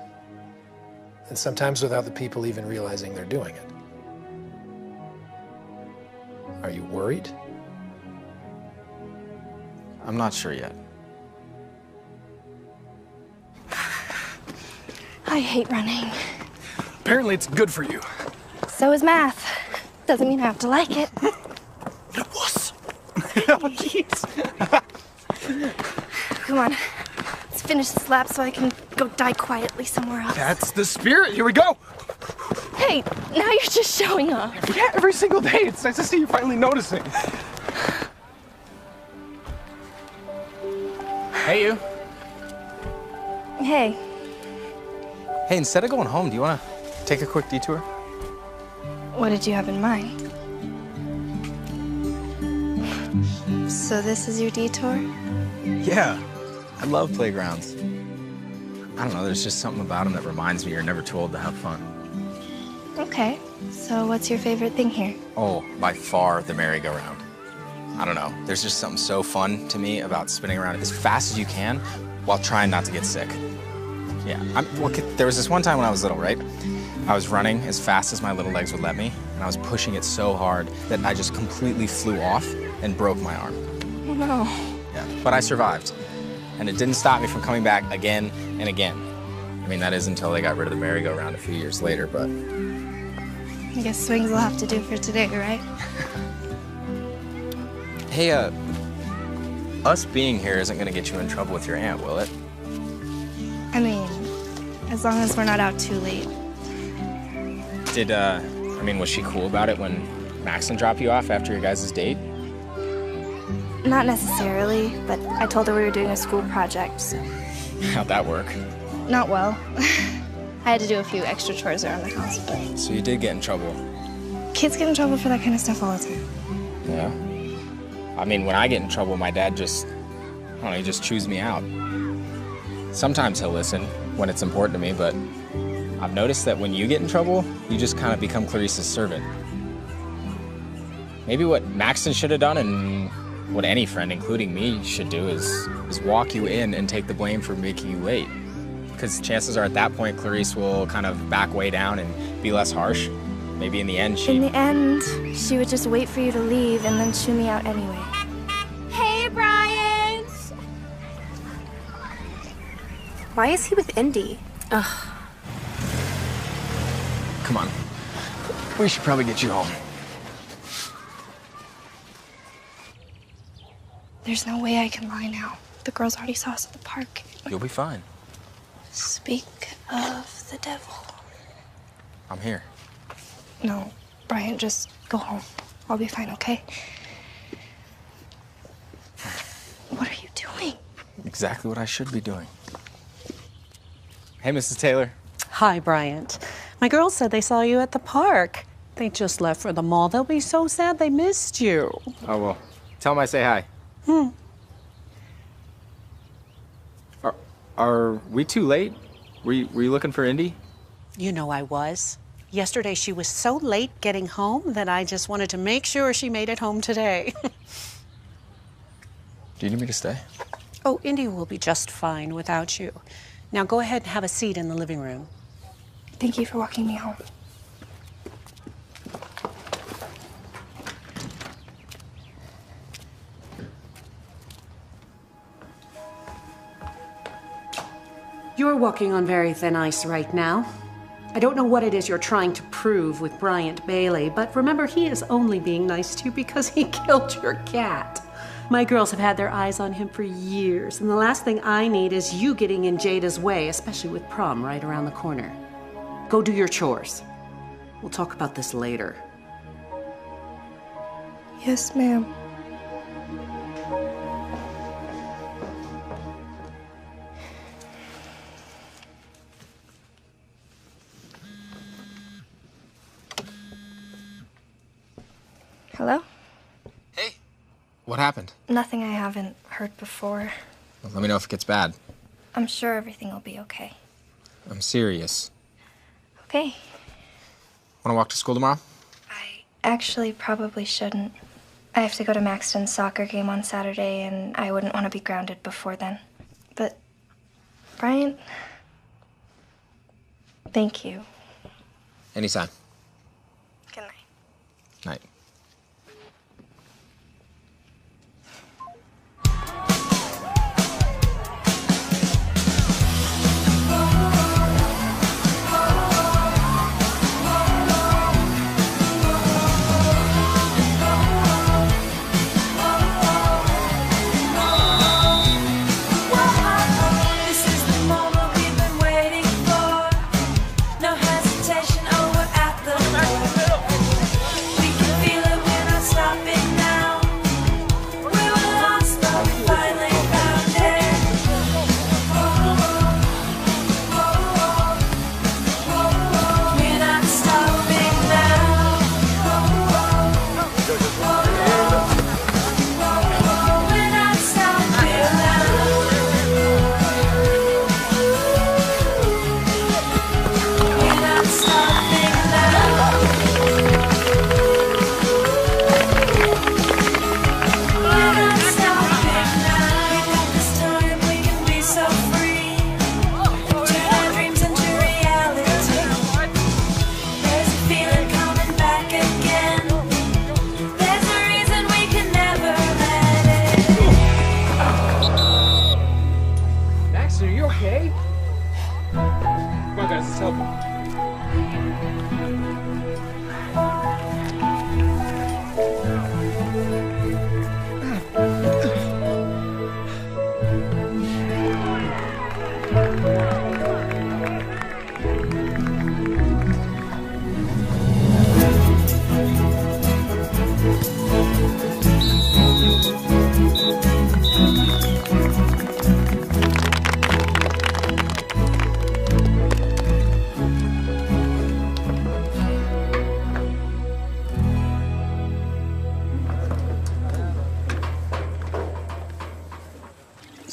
And sometimes without the people even realizing they're doing it. Are you worried? I'm not sure yet. I hate running. Apparently it's good for you. So is math. Doesn't mean I have to like it. Wuss. Oh, jeez. Come on. Let's finish this lap so I can go die quietly somewhere else. That's the spirit. Here we go. Hey, now you're just showing off. Yeah, every single day. It's nice to see you finally noticing. Hey, you. Hey. Hey, instead of going home, do you want to take a quick detour? What did you have in mind? So this is your detour? Yeah. I love playgrounds. I don't know, there's just something about them that reminds me you're never too old to have fun. Okay. So what's your favorite thing here? Oh, by far the merry-go-round. I don't know, there's just something so fun to me about spinning around as fast as you can while trying not to get sick. Yeah, there was this one time when I was little, right? I was running as fast as my little legs would let me, and I was pushing it so hard that I just completely flew off and broke my arm. Oh no. Yeah, but I survived. And it didn't stop me from coming back again and again. I mean, that is until they got rid of the merry-go-round a few years later, but... I guess swings will have to do for today, right? Hey, us being here isn't gonna get you in trouble with your aunt, will it? I mean, as long as we're not out too late. Was she cool about it when Maxon dropped you off after your guys' date? Not necessarily, but I told her we were doing a school project, so... How'd that work? Not well. I had to do a few extra chores around the house, but... So you did get in trouble? Kids get in trouble for that kind of stuff all the time. Yeah? I mean, when I get in trouble, my dad just, I don't know, he just chews me out. Sometimes he'll listen when it's important to me, but I've noticed that when you get in trouble, you just kind of become Clarice's servant. Maybe what Maxton should have done, and what any friend, including me, should do is walk you in and take the blame for making you late. because chances are at that point, Clarice will kind of back way down and be less harsh. Maybe in the end, In the end, she would just wait for you to leave and then shoo me out anyway. Hey, Brian! Why is he with Indy? Ugh. Come on. We should probably get you home. There's no way I can lie now. The girls already saw us at the park. You'll be fine. Speak of the devil. I'm here. No, Brian, just go home. I'll be fine, okay? What are you doing? Exactly what I should be doing. Hey, Mrs. Taylor. Hi, Bryant. My girls said they saw you at the park. They just left for the mall. They'll be so sad they missed you. Oh, well, tell them I say hi. Are we too late? Were you looking for Indy? You know I was. Yesterday she was so late getting home that I just wanted to make sure she made it home today. Do you need me to stay? Oh, Indy will be just fine without you. Now go ahead and have a seat in the living room. Thank you for walking me home. You're walking on very thin ice right now. I don't know what it is you're trying to prove with Bryant Bailey, but remember, he is only being nice to you because he killed your cat. My girls have had their eyes on him for years, and the last thing I need is you getting in Jada's way, especially with prom right around the corner. Go do your chores. We'll talk about this later. Yes, ma'am. Hello? Hey. What happened? Nothing I haven't heard before. Well, let me know if it gets bad. I'm sure everything will be okay. I'm serious. Okay. Want to walk to school tomorrow? Actually, probably shouldn't. I have to go to Maxton's soccer game on Saturday, and I wouldn't want to be grounded before then. But, Brian, thank you. Anytime. Good night. Night.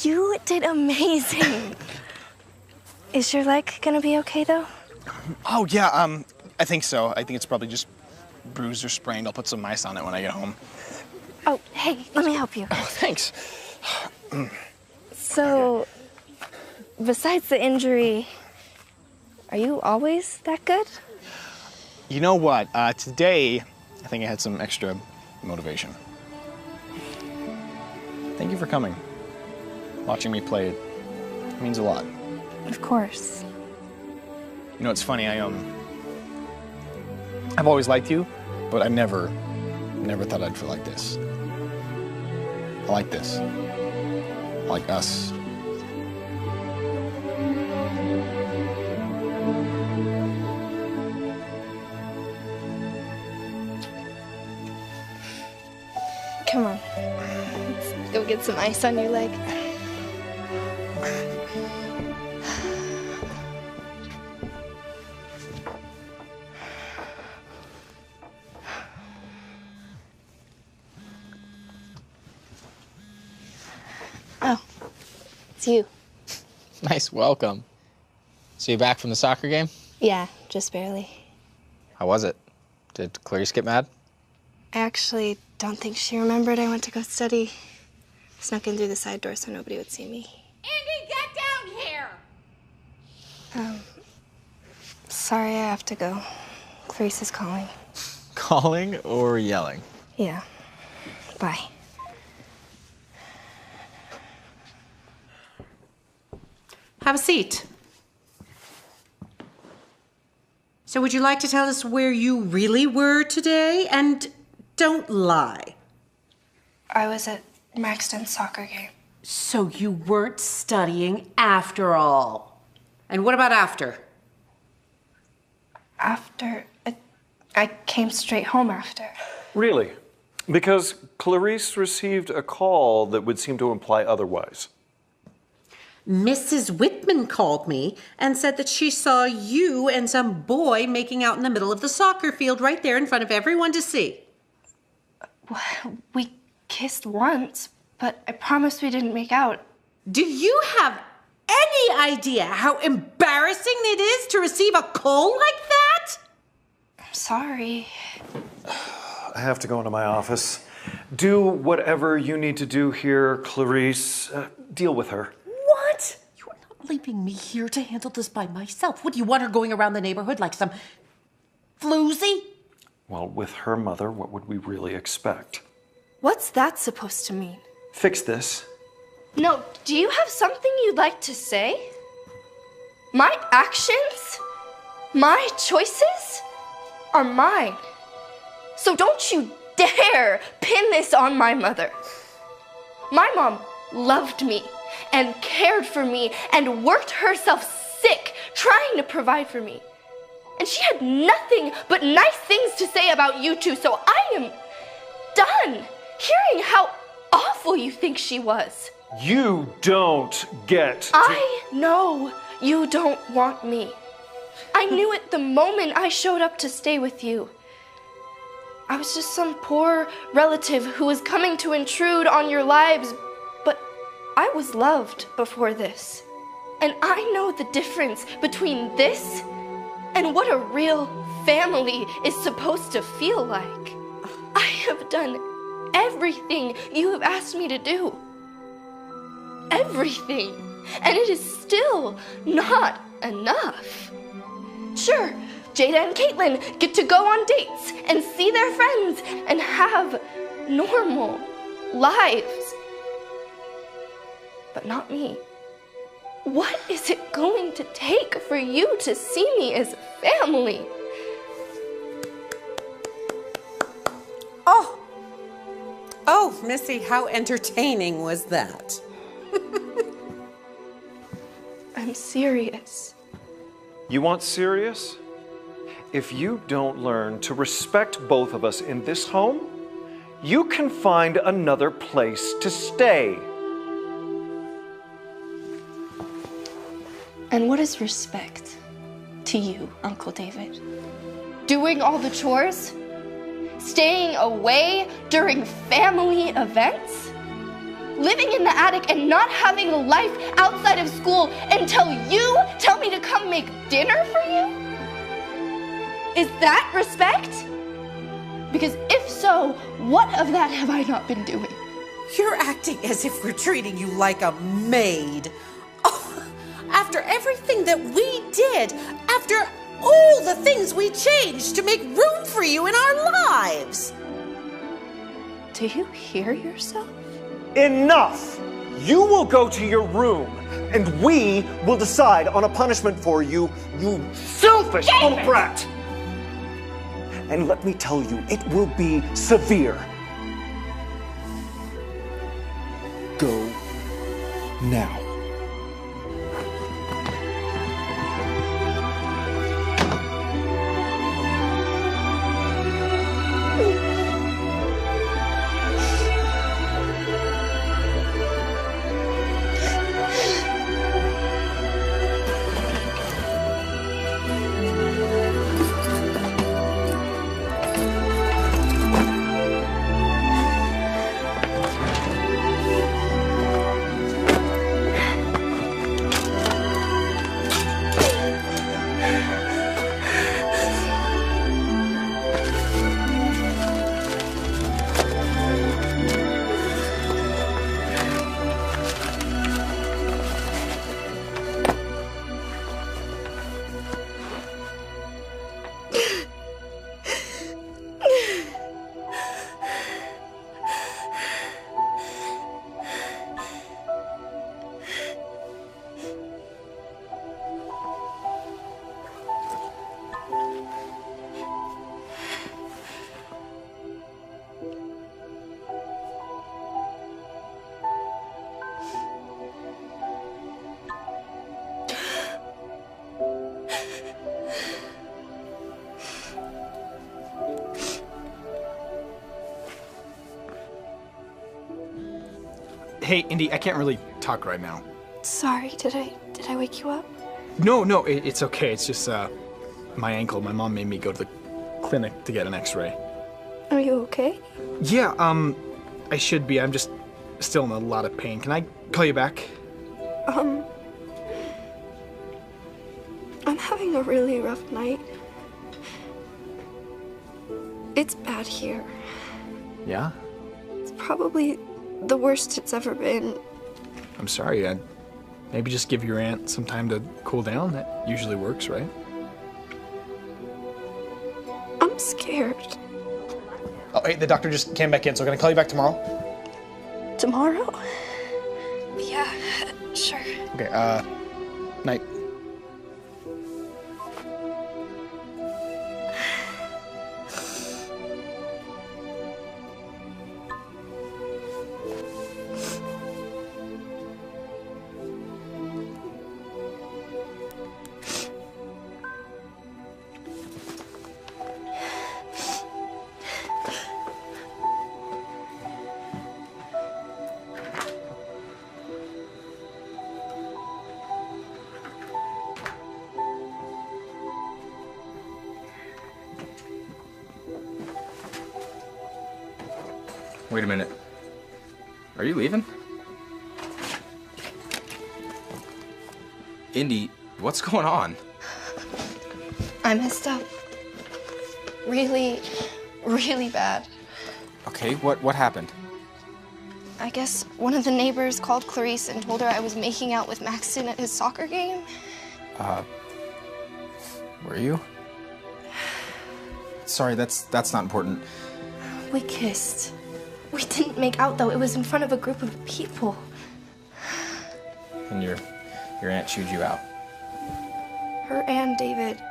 You did amazing. Is your leg gonna be okay, though? Oh, yeah, I think so. I think it's probably just bruised or sprained. I'll put some ice on it when I get home. Oh, hey, let me help you. Oh, thanks. So, besides the injury, are you always that good? You know what? Today, I think I had some extra motivation. Thank you for coming. Watching me play, it means a lot. Of course. You know, it's funny, I've always liked you, but I never thought I'd feel like this. I like this. I like us. Come on. Let's go get some ice on your leg. Oh, it's you. Nice welcome. So you back from the soccer game? Yeah, just barely. How was it? Did Clarice get mad? I actually don't think she remembered I went to go study. Snuck in through the side door so nobody would see me. Andy, get down here! Sorry, I have to go. Clarice is calling. Calling or yelling? Yeah. Bye. Have a seat. So would you like to tell us where you really were today? And don't lie. I was at Maxton's soccer game. So you weren't studying after all. And what about after? After, I came straight home after. Really? Because Clarice received a call that would seem to imply otherwise. Mrs. Whitman called me and said that she saw you and some boy making out in the middle of the soccer field right there in front of everyone to see. We kissed once, but I promise we didn't make out. Do you have any idea how embarrassing it is to receive a call like that? I'm sorry. I have to go into my office. Do whatever you need to do here, Clarice. Deal with her. What? You are not leaving me here to handle this by myself. What, do you want her going around the neighborhood like some floozy? Well, with her mother, what would we really expect? What's that supposed to mean? Fix this. No, do you have something you'd like to say? My actions, my choices are mine. So don't you dare pin this on my mother. My mom loved me and cared for me and worked herself sick trying to provide for me. And she had nothing but nice things to say about you two, so I am done hearing how awful you think she was. You don't get I know you don't want me. I knew it the moment I showed up to stay with you. I was just some poor relative who was coming to intrude on your lives, but I was loved before this. And I know the difference between this and what a real family is supposed to feel like. I have done everything you have asked me to do. Everything. And it is still not enough. Sure, Jada and Caitlin get to go on dates and see their friends and have normal lives. But not me. What is it going to take for you to see me as family? Oh, Missy, how entertaining was that? I'm serious. You want serious? If you don't learn to respect both of us in this home, you can find another place to stay. And what is respect to you, Uncle David? Doing all the chores? Staying away during family events? Living in the attic and not having a life outside of school until you tell me to come make dinner for you? Is that respect? Because if so, what of that have I not been doing? You're acting as if we're treating you like a maid. Oh, something that we did after all the things we changed to make room for you in our lives. Do you hear yourself? Enough! You will go to your room, and we will decide on a punishment for you, you selfish little brat! And let me tell you, it will be severe. Go now. Hey, Indy, I can't really talk right now. Sorry, did I wake you up? No, it's okay. It's just, my ankle. My mom made me go to the clinic to get an x-ray. Are you okay? Yeah, I should be. I'm just still in a lot of pain. Can I call you back? I'm having a really rough night. It's bad here. Yeah? It's probably the worst it's ever been. I'm sorry. I'd maybe just give your aunt some time to cool down. That usually works, right? I'm scared. Oh, hey, the doctor just came back in, so can I call you back tomorrow? Tomorrow? Yeah, sure. Okay, night. Wait a minute. Are you leaving? Indy, what's going on? I messed up. Really, really bad. Okay, what happened? I guess one of the neighbors called Clarice and told her I was making out with Maxton at his soccer game. Were you? Sorry, that's not important. We kissed. We didn't make out, though. It was in front of a group of people. And your aunt chewed you out. Her and David.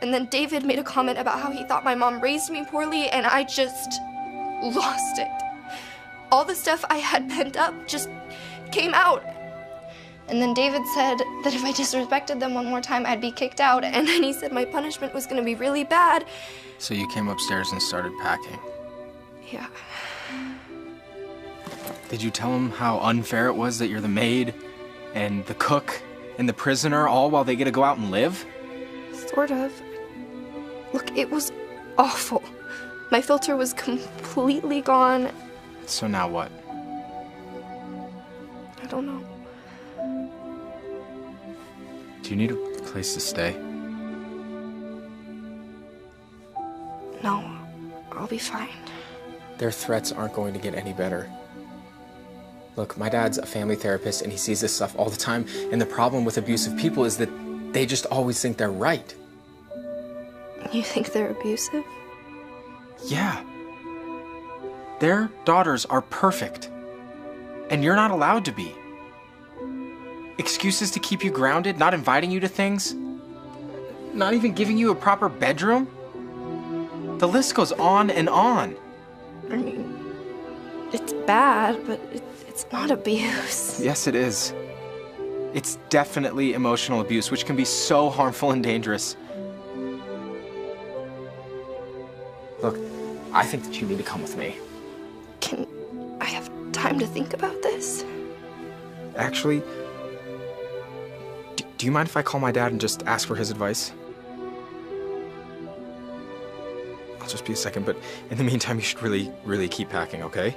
And then David made a comment about how he thought my mom raised me poorly, and I just lost it. All the stuff I had pent up just came out. And then David said that if I disrespected them one more time, I'd be kicked out. And then he said my punishment was going to be really bad. So you came upstairs and started packing. Yeah. Did you tell him how unfair it was that you're the maid and the cook and the prisoner all while they get to go out and live? Sort of. Look, it was awful. My filter was completely gone. So now what? I don't know. Do you need a place to stay? No, I'll be fine. Their threats aren't going to get any better. Look, my dad's a family therapist and he sees this stuff all the time, and the problem with abusive people is that they just always think they're right. You think they're abusive? Yeah. Their daughters are perfect, and you're not allowed to be. Excuses to keep you grounded, not inviting you to things, not even giving you a proper bedroom. The list goes on and on. I mean, it's bad, but it's not abuse. Yes, it is. It's definitely emotional abuse, which can be so harmful and dangerous. Look, I think that you need to come with me. Can I have time to think about this? Actually, do you mind if I call my dad and just ask for his advice? I'll just be a second, but in the meantime, you should really, really keep packing, okay?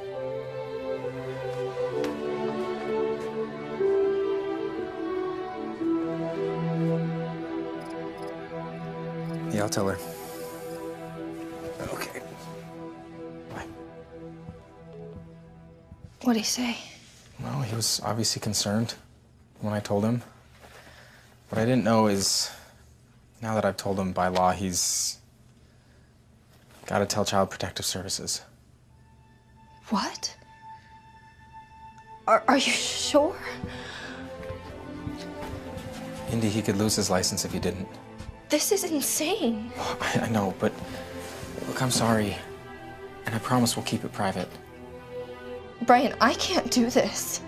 Yeah, I'll tell her. Okay. Bye. What'd he say? Well, he was obviously concerned when I told him. What I didn't know is, now that I've told him by law, he's got to tell Child Protective Services. What? Are you sure? Indy, he could lose his license if he didn't. This is insane. I know, but look, I'm sorry. And I promise we'll keep it private. Brian, I can't do this.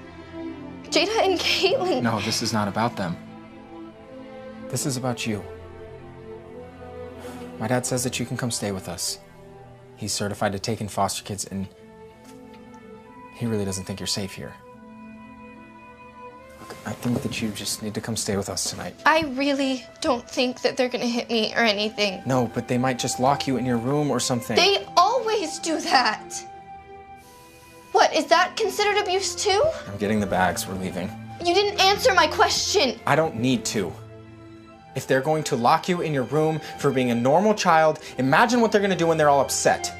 Jada and Caitlin. No, this is not about them. This is about you. My dad says that you can come stay with us. He's certified to take in foster kids, and he really doesn't think you're safe here. Look, I think that you just need to come stay with us tonight. I really don't think that they're gonna hit me or anything. No, but they might just lock you in your room or something. They always do that. What, is that considered abuse too? I'm getting the bags. We're leaving. You didn't answer my question. I don't need to. If they're going to lock you in your room for being a normal child, imagine what they're going to do when they're all upset.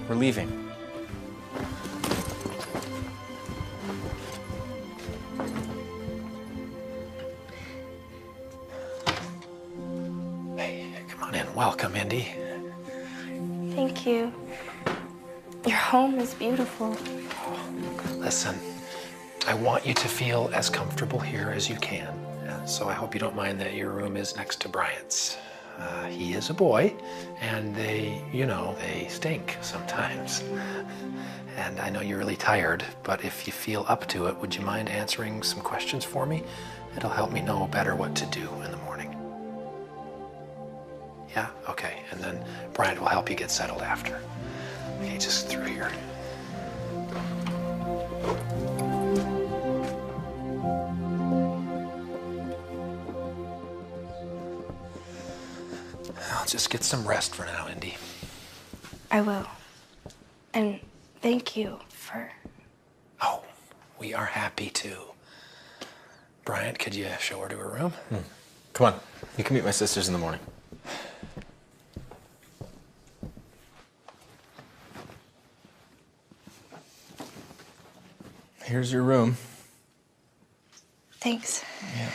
We're leaving. Hey, come on in. Welcome, Indy. Thank you. Your home is beautiful. Listen, I want you to feel as comfortable here as you can. So I hope you don't mind that your room is next to Bryant's. He is a boy, and they stink sometimes. And I know you're really tired, but if you feel up to it, would you mind answering some questions for me? It'll help me know better what to do in the morning. Yeah? Okay. And then Bryant will help you get settled after. Okay, just through here. I'll just get some rest for now, Indy. I will. And thank you for... Oh, we are happy to. Bryant, could you show her to her room? Come on. You can meet my sisters in the morning. Here's your room. Thanks. Yeah.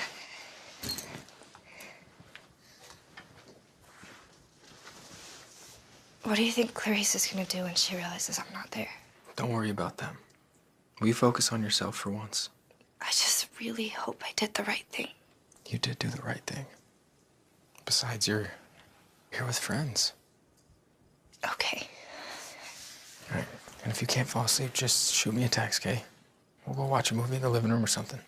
What do you think Clarice is gonna do when she realizes I'm not there? Don't worry about them. Will you focus on yourself for once? I just really hope I did the right thing. You did do the right thing. Besides, you're here with friends. Okay. All right. And if you can't fall asleep, just shoot me a text, okay? We'll go watch a movie in the living room or something.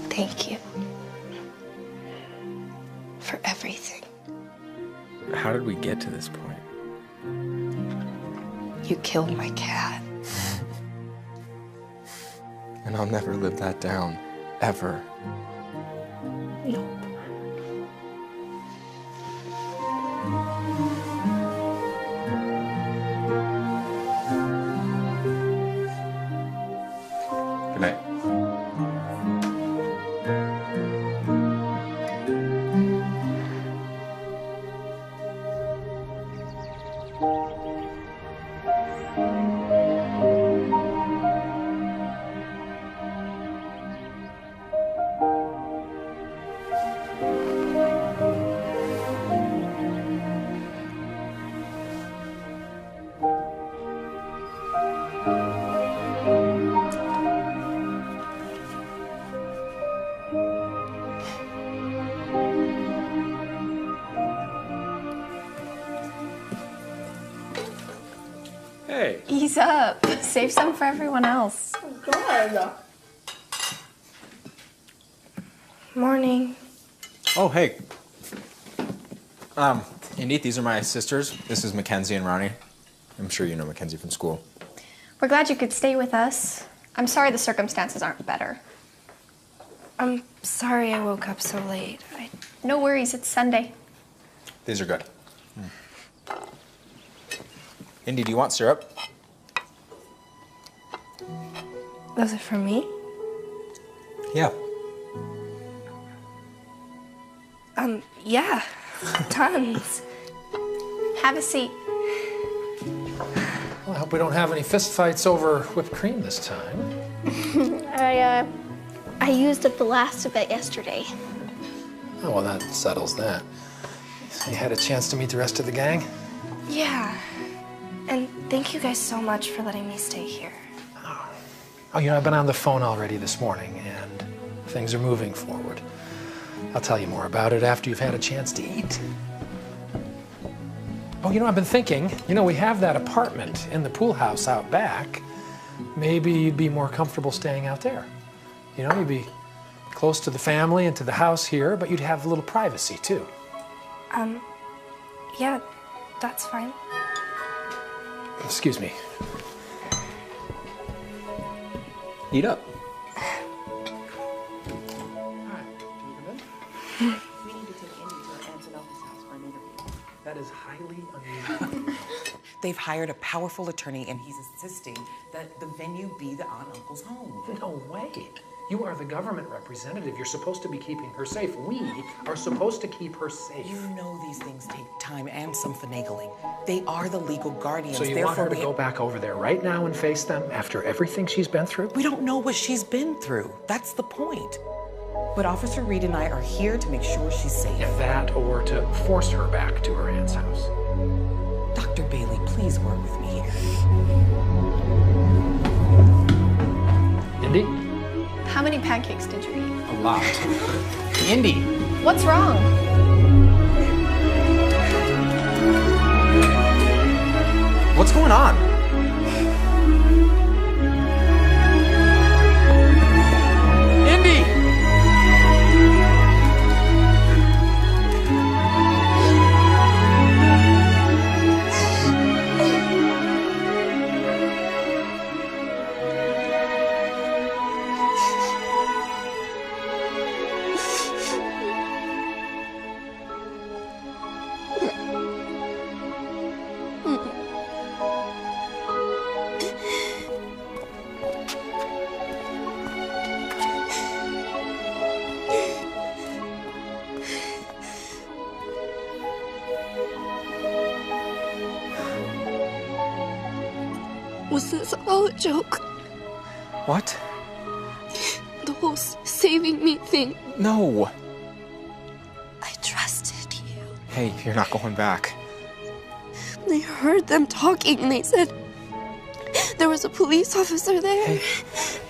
Thank you. For everything. How did we get to this point? You killed my cat. And I'll never live that down. Ever. No. Good night. Hey. Ease up. Save some for everyone else. God. Morning. Oh, hey. Indy, these are my sisters. This is Mackenzie and Ronnie. I'm sure you know Mackenzie from school. We're glad you could stay with us. I'm sorry the circumstances aren't better. I'm sorry I woke up so late. No worries, it's Sunday. These are good. Indy, do you want syrup? Those are for me? Yeah. Yeah. Tons. Have a seat. Well, I hope we don't have any fist fights over whipped cream this time. I used up the last of it yesterday. Oh, well, that settles that. You had a chance to meet the rest of the gang? Yeah. And thank you guys so much for letting me stay here. Oh, you know, I've been on the phone already this morning, and things are moving forward. I'll tell you more about it after you've had a chance to eat. Oh, you know, I've been thinking, you know, we have that apartment in the pool house out back. Maybe you'd be more comfortable staying out there. You know, you'd be close to the family and to the house here, but you'd have a little privacy, too. Yeah, that's fine. Excuse me. Eat up. That is highly unusual. They've hired a powerful attorney and he's insisting that the venue be the aunt and uncle's home. No way. You are the government representative. You're supposed to be keeping her safe. We are supposed to keep her safe. You know these things take time and some finagling. They are the legal guardians. So you want her to go back over there right now and face them after everything she's been through? We don't know what she's been through. That's the point. But Officer Reed and I are here to make sure she's safe. That or to force her back to her aunt's house. Dr. Bailey, please work with me here. Indy? How many pancakes did you eat? A lot. Indy! What's wrong? What's going on? Indy! Was this all a joke? What? The whole saving me thing. No. I trusted you. Hey, you're not going back. I heard them talking and they said there was a police officer there.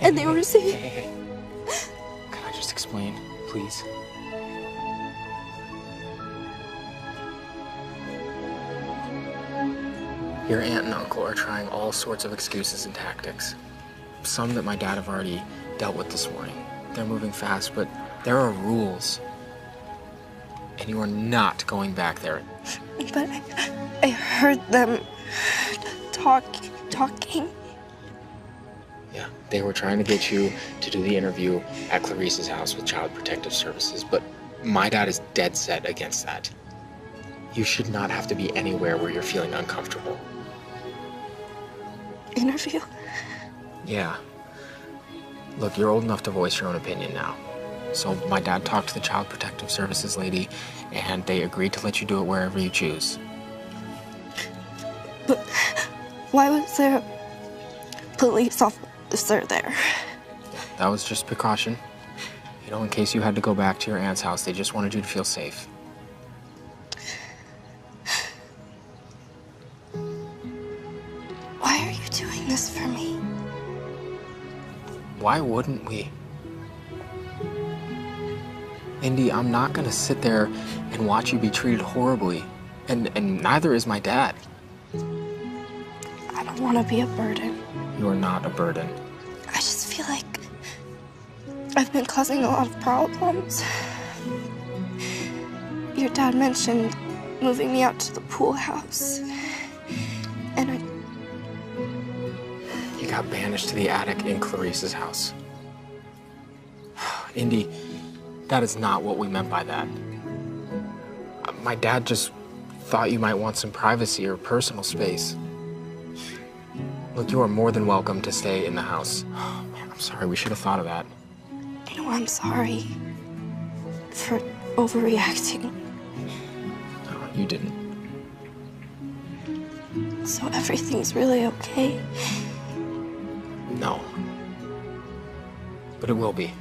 And they were saying... Hey. Can I just explain, please? Your aunt and uncle are trying all sorts of excuses and tactics. Some that my dad have already dealt with this morning. They're moving fast, but there are rules. And you are not going back there. But I heard them talking. Yeah, they were trying to get you to do the interview at Clarice's house with Child Protective Services, but my dad is dead set against that. You should not have to be anywhere where you're feeling uncomfortable. Interview? Yeah. Look, you're old enough to voice your own opinion now. So my dad talked to the Child Protective Services lady, and they agreed to let you do it wherever you choose. But why was there a police officer there? That was just precaution. You know, in case you had to go back to your aunt's house, they just wanted you to feel safe. Why are you doing this for me? Why wouldn't we? Indy, I'm not gonna sit there and watch you be treated horribly. And neither is my dad. I don't want to be a burden. You are not a burden. I just feel like I've been causing a lot of problems. Your dad mentioned moving me out to the pool house. And You got banished to the attic in Clarice's house. Indy, that is not what we meant by that. My dad just thought you might want some privacy or personal space. Look, you are more than welcome to stay in the house. Oh, man, I'm sorry. We should have thought of that. You know, I'm sorry for overreacting. No, you didn't. So everything's really okay? No. But it will be.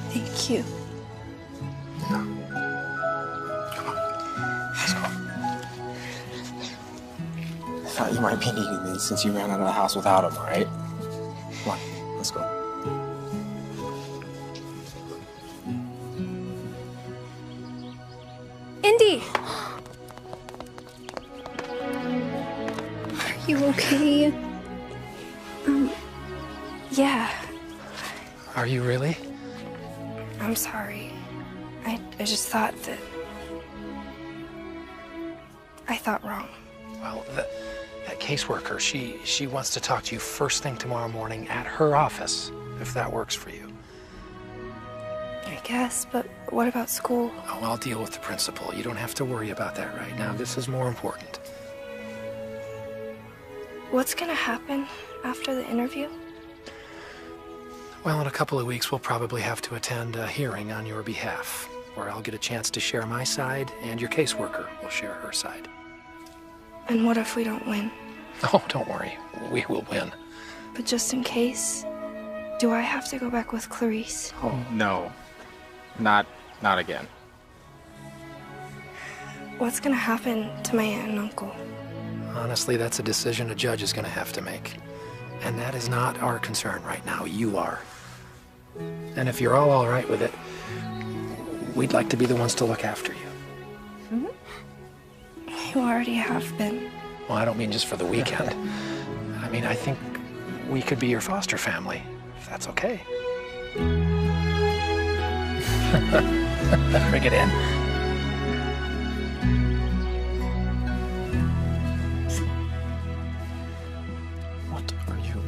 Thank you. I thought you might be needing these since you ran out of the house without them, all right? Come on, let's go. Indy! Are you okay? Yeah. Are you really? I'm sorry. I just thought that... I thought wrong. Well, that caseworker, she wants to talk to you first thing tomorrow morning at her office, if that works for you. I guess, but what about school? Oh, I'll deal with the principal. You don't have to worry about that right now. This is more important. What's gonna happen after the interview? Well, in a couple of weeks, we'll probably have to attend a hearing on your behalf, where I'll get a chance to share my side, and your caseworker will share her side. And what if we don't win? Oh, don't worry. We will win. But just in case, do I have to go back with Clarice? Oh, no. Not again. What's gonna happen to my aunt and uncle? Honestly, that's a decision a judge is going to have to make. And that is not our concern right now. You are. And if you're all right with it, we'd like to be the ones to look after you. You already have been. Well, I don't mean just for the weekend. I mean, I think we could be your foster family, if that's okay. Bring it in. What are you?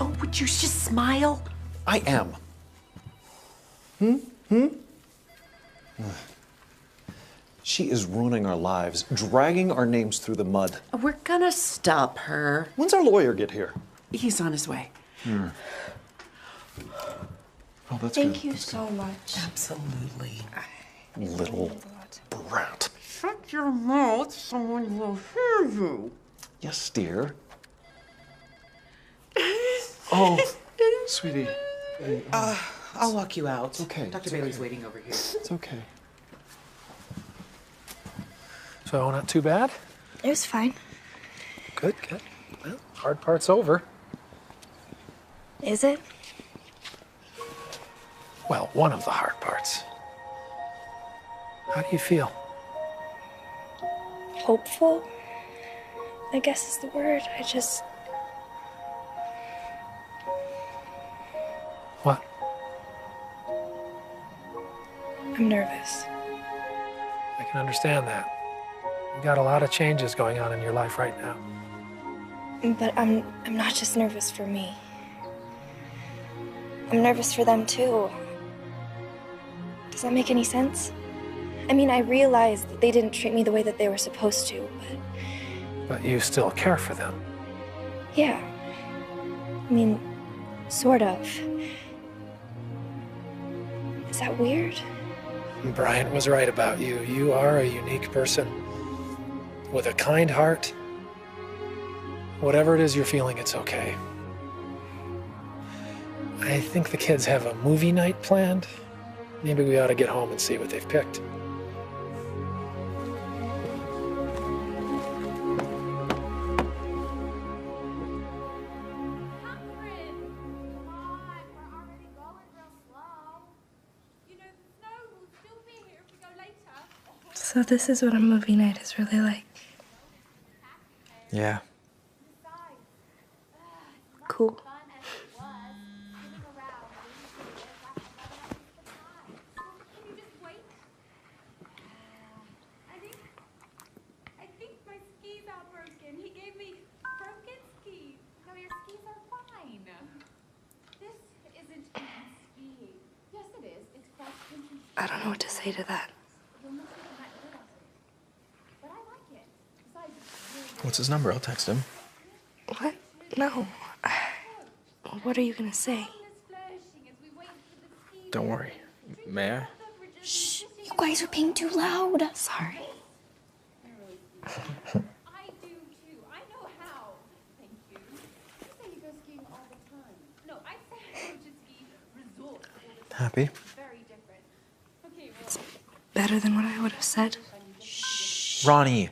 Oh, would you just smile? I am. She is ruining our lives, dragging our names through the mud. We're gonna stop her. When's our lawyer get here? He's on his way. Oh, that's Thank good. you so much. Absolutely. Little brat. Shut your mouth, someone will hear you. Yes, dear. Oh, sweetie. I'll walk you out. It's okay. Dr. Bailey's waiting over here. It's okay. So, not too bad? It was fine. Good, good. Well, hard part's over. Is it? Well, one of the hard parts. How do you feel? Hopeful, I guess is the word. What? I'm nervous. I can understand that. You've got a lot of changes going on in your life right now. But I'm not just nervous for me. I'm nervous for them too. Does that make any sense? I mean, I realize that they didn't treat me the way that they were supposed to, But you still care for them. yeah. I mean, sort of. Is that weird? Bryant was right about you. You are a unique person with a kind heart. Whatever it is you're feeling, it's okay. I think the kids have a movie night planned. Maybe we ought to get home and see what they've picked. So this is what a movie night is really like. Yeah. Cool. I think my skis are broken. He gave me broken skis. No, your skis are fine. This isn't even skiing. Yes, it is. It's cross country. I don't know what to say to that. But I like it. Besides, What's his number? I'll text him. What? No. What are you gonna say? Don't worry. May I? Shh, you guys are being too loud. Sorry. I do too. I know how. Thank you. You say you go skiing all the time. No, I say I go to ski resorts all the time. Happy? Very different. Okay, well, Better than what I would have said. Ronnie!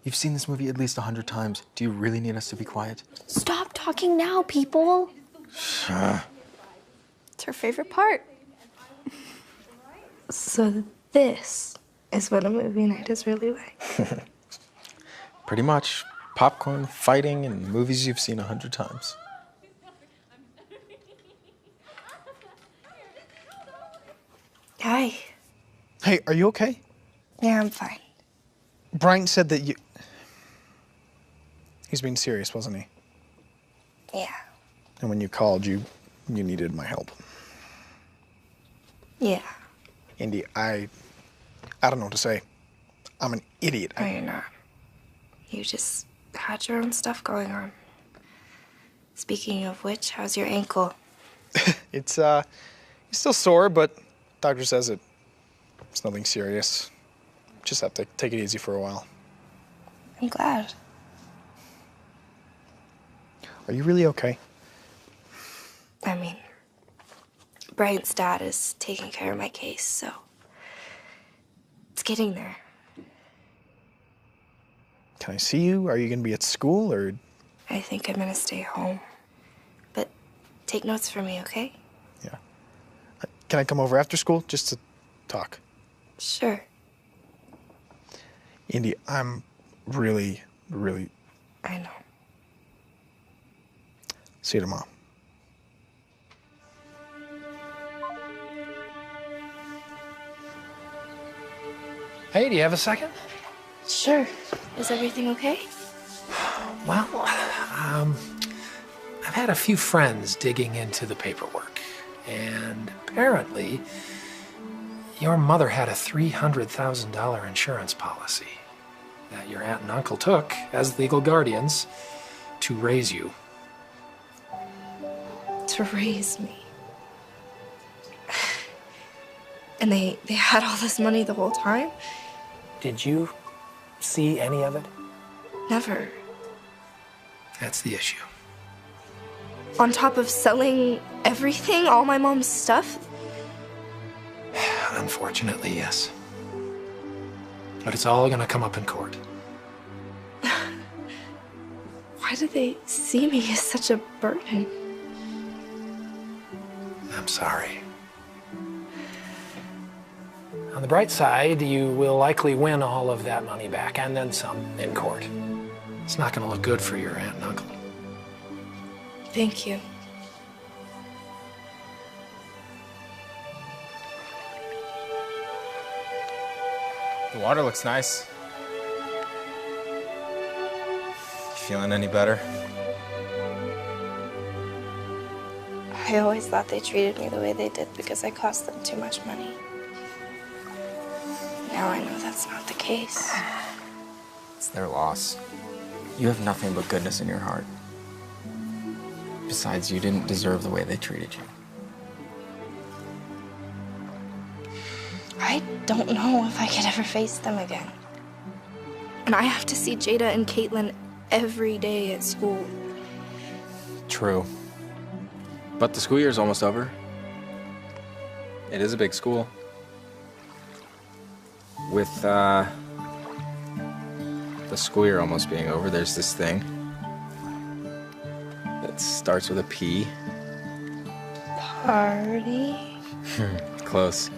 You've seen this movie at least 100 times. Do you really need us to be quiet? Stop talking now, people. It's her favorite part. So this is what a movie night is really like. Pretty much. Popcorn, fighting, and movies you've seen 100 times. Hi. Hey, are you okay? Yeah, I'm fine. Bryant said that you... He's being serious, wasn't he? Yeah. And when you called, you needed my help. Yeah. Indy, I don't know what to say. I'm an idiot. No, you're not. You just had your own stuff going on. Speaking of which, how's your ankle? It's still sore, but doctor says it's nothing serious. Just have to take it easy for a while. I'm glad. Are you really okay? I mean, Bryant's dad is taking care of my case, so it's getting there. Can I see you? Are you gonna be at school, or? I think I'm gonna stay home. But take notes for me, okay? Yeah. Can I come over after school just to talk? Sure. Indy, I'm really, really... I know. See you tomorrow. Hey, do you have a second? Sure. Is everything okay? Well, I've had a few friends digging into the paperwork, and apparently your mother had a $300,000 insurance policy that your aunt and uncle took as legal guardians to raise you. To raise me. And they had all this money the whole time? Did you see any of it? Never. That's the issue. On top of selling everything, all my mom's stuff? Unfortunately, yes. But it's all gonna come up in court. Why do they see me as such a burden? I'm sorry. On the bright side, you will likely win all of that money back, and then some, in court. It's not gonna look good for your aunt and uncle. Thank you. The water looks nice. Feeling any better? I always thought they treated me the way they did because I cost them too much money. Now I know that's not the case. It's their loss. You have nothing but goodness in your heart. Besides, you didn't deserve the way they treated you. I don't know if I could ever face them again. And I have to see Jada and Caitlin every day at school. True. But the school year's almost over. It is a big school. With, the school year almost being over, there's this thing that starts with a P. Party? Close.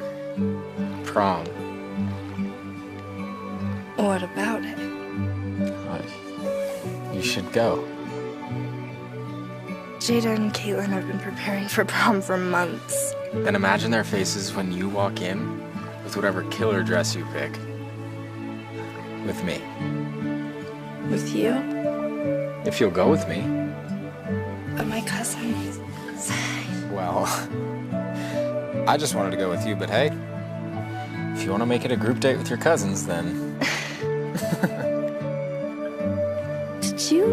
Prom. What about it? You should go. Jada and Caitlin have been preparing for prom for months. Then imagine their faces when you walk in with whatever killer dress you pick. With me. With you? If you'll go with me. But my cousins. Well, I just wanted to go with you, but hey, if you want to make it a group date with your cousins, then... Did you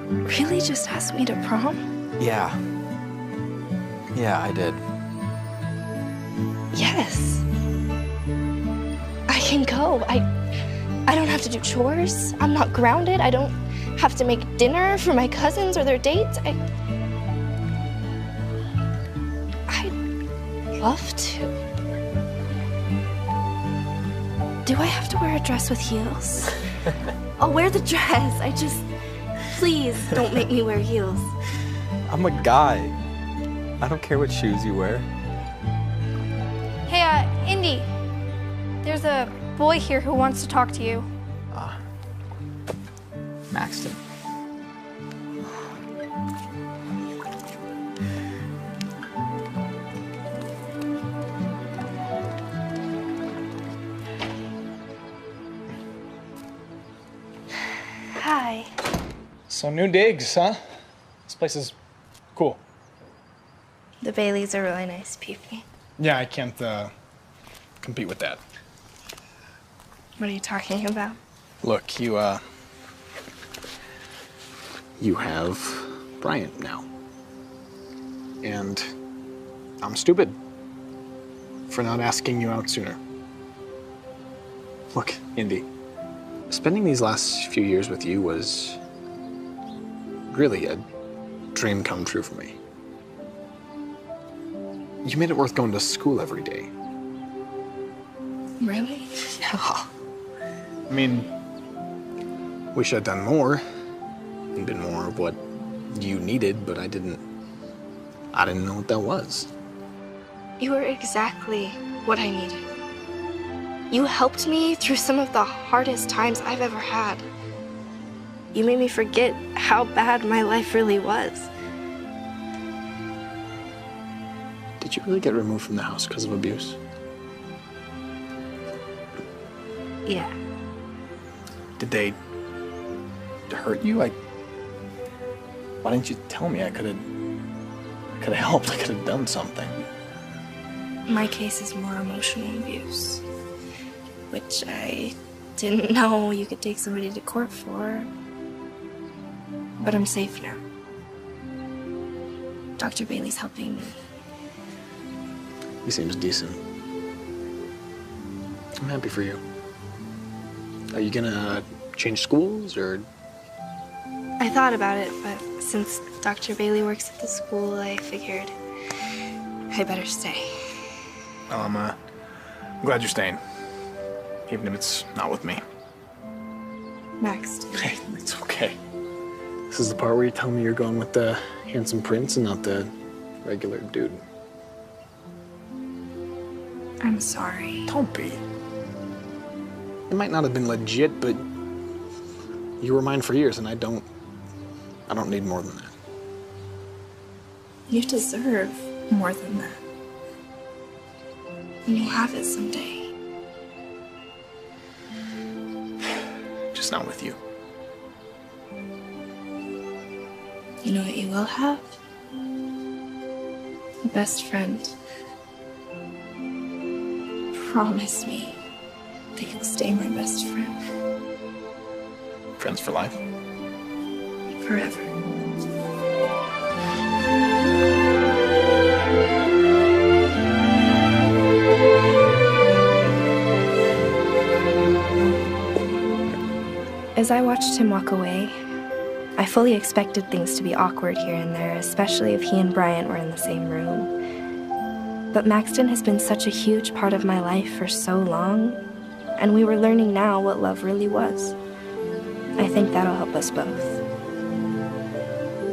really just ask me to prom? Yeah. Yeah, I did. Yes. I can go. I don't have to do chores. I'm not grounded. I don't have to make dinner for my cousins or their dates. I'd love to. Do I have to wear a dress with heels? I'll wear the dress. Please don't make me wear heels. I'm a guy. I don't care what shoes you wear. Hey, Indy. There's a boy here who wants to talk to you. Maxton. Hi. So new digs, huh? This place is cool. The Baileys are really nice people. Yeah, I can't compete with that. What are you talking about? Look, you have Bryant now. And I'm stupid for not asking you out sooner. Look, Indy, spending these last few years with you was really a dream come true for me. You made it worth going to school every day. Really? Yeah. I mean, wish I'd done more and been more of what you needed, but I didn't know what that was. You were exactly what I needed. You helped me through some of the hardest times I've ever had. You made me forget how bad my life really was. Did you really get removed from the house because of abuse? Yeah. Did they hurt you? Why didn't you tell me? I could have helped. I could have done something. My case is more emotional abuse, which I didn't know you could take somebody to court for. But I'm safe now. Dr. Bailey's helping me. He seems decent. I'm happy for you. Are you gonna change schools, or? I thought about it, but since Dr. Bailey works at the school, I figured I better stay. Well, I'm glad you're staying, even if it's not with me. Next. Hey, it's okay. This is the part where you tell me you're going with the handsome prince and not the regular dude. I'm sorry. Don't be. It might not have been legit, but you were mine for years, and I don't need more than that. You deserve more than that. And you'll have it someday. Just not with you. You know what you will have? A best friend. Promise me that you'll stay my best friend. Friends for life? Forever. As I watched him walk away, I fully expected things to be awkward here and there, especially if he and Bryant were in the same room. But Maxton has been such a huge part of my life for so long, and we were learning now what love really was. I think that'll help us both.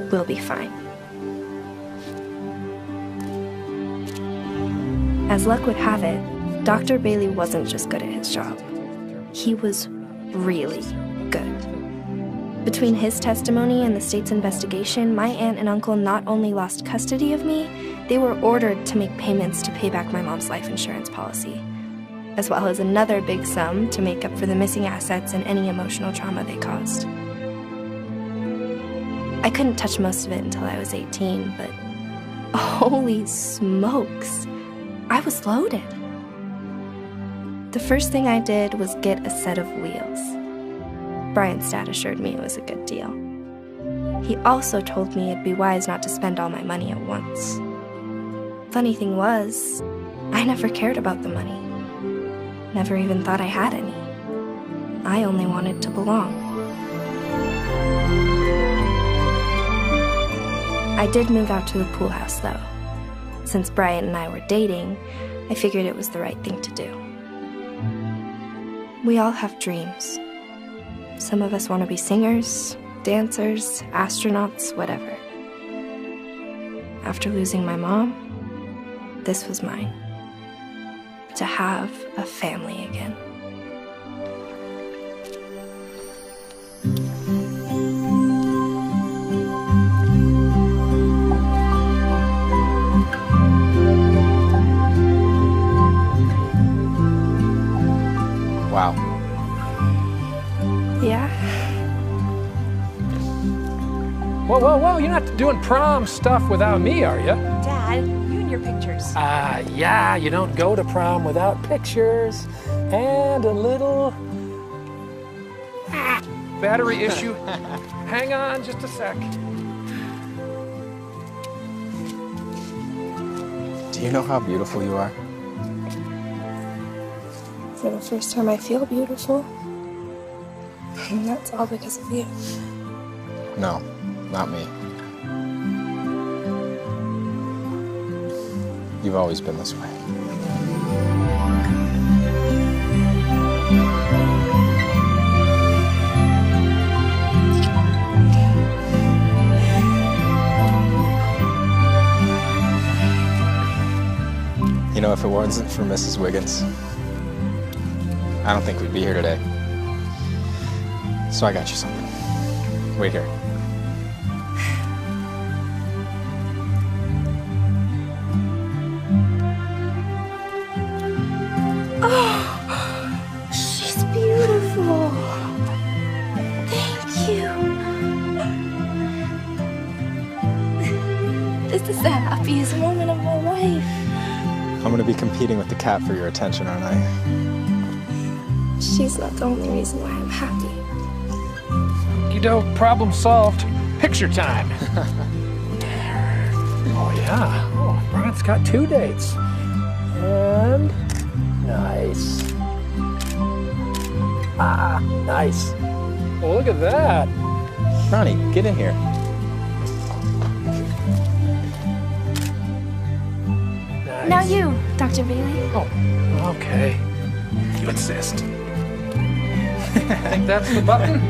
We'll be fine. As luck would have it, Dr. Bailey wasn't just good at his job. He was really good. Between his testimony and the state's investigation, my aunt and uncle not only lost custody of me, they were ordered to make payments to pay back my mom's life insurance policy, as well as another big sum to make up for the missing assets and any emotional trauma they caused. I couldn't touch most of it until I was 18, but holy smokes, I was loaded. The first thing I did was get a set of wheels. Bryant's dad assured me it was a good deal. He also told me it'd be wise not to spend all my money at once. Funny thing was, I never cared about the money. Never even thought I had any. I only wanted to belong. I did move out to the pool house, though. Since Bryant and I were dating, I figured it was the right thing to do. We all have dreams. Some of us want to be singers, dancers, astronauts, whatever. After losing my mom, this was mine. To have a family again. Wow. Yeah? Whoa, whoa, whoa, you're not doing prom stuff without me, are you? Dad, you and your pictures. Yeah, you don't go to prom without pictures and a little battery issue. Hang on just a sec. Do you know how beautiful you are? For the first time, I feel beautiful. And that's all because of you. No, not me. You've always been this way. You know, if it wasn't for Mrs. Wiggins, I don't think we'd be here today. So I got you something. Wait here. Oh, she's beautiful. Thank you. This is the happiest moment of my life. I'm gonna be competing with the cat for your attention, aren't I? She's not the only reason why I'm happy. Problem solved. Picture time. Oh, yeah. Oh, Bryant's got 2 dates. And nice. Nice. Oh, look at that. Ronnie, get in here. Nice. Now you, Dr. Bailey. Oh, okay. You insist. Think that's the button?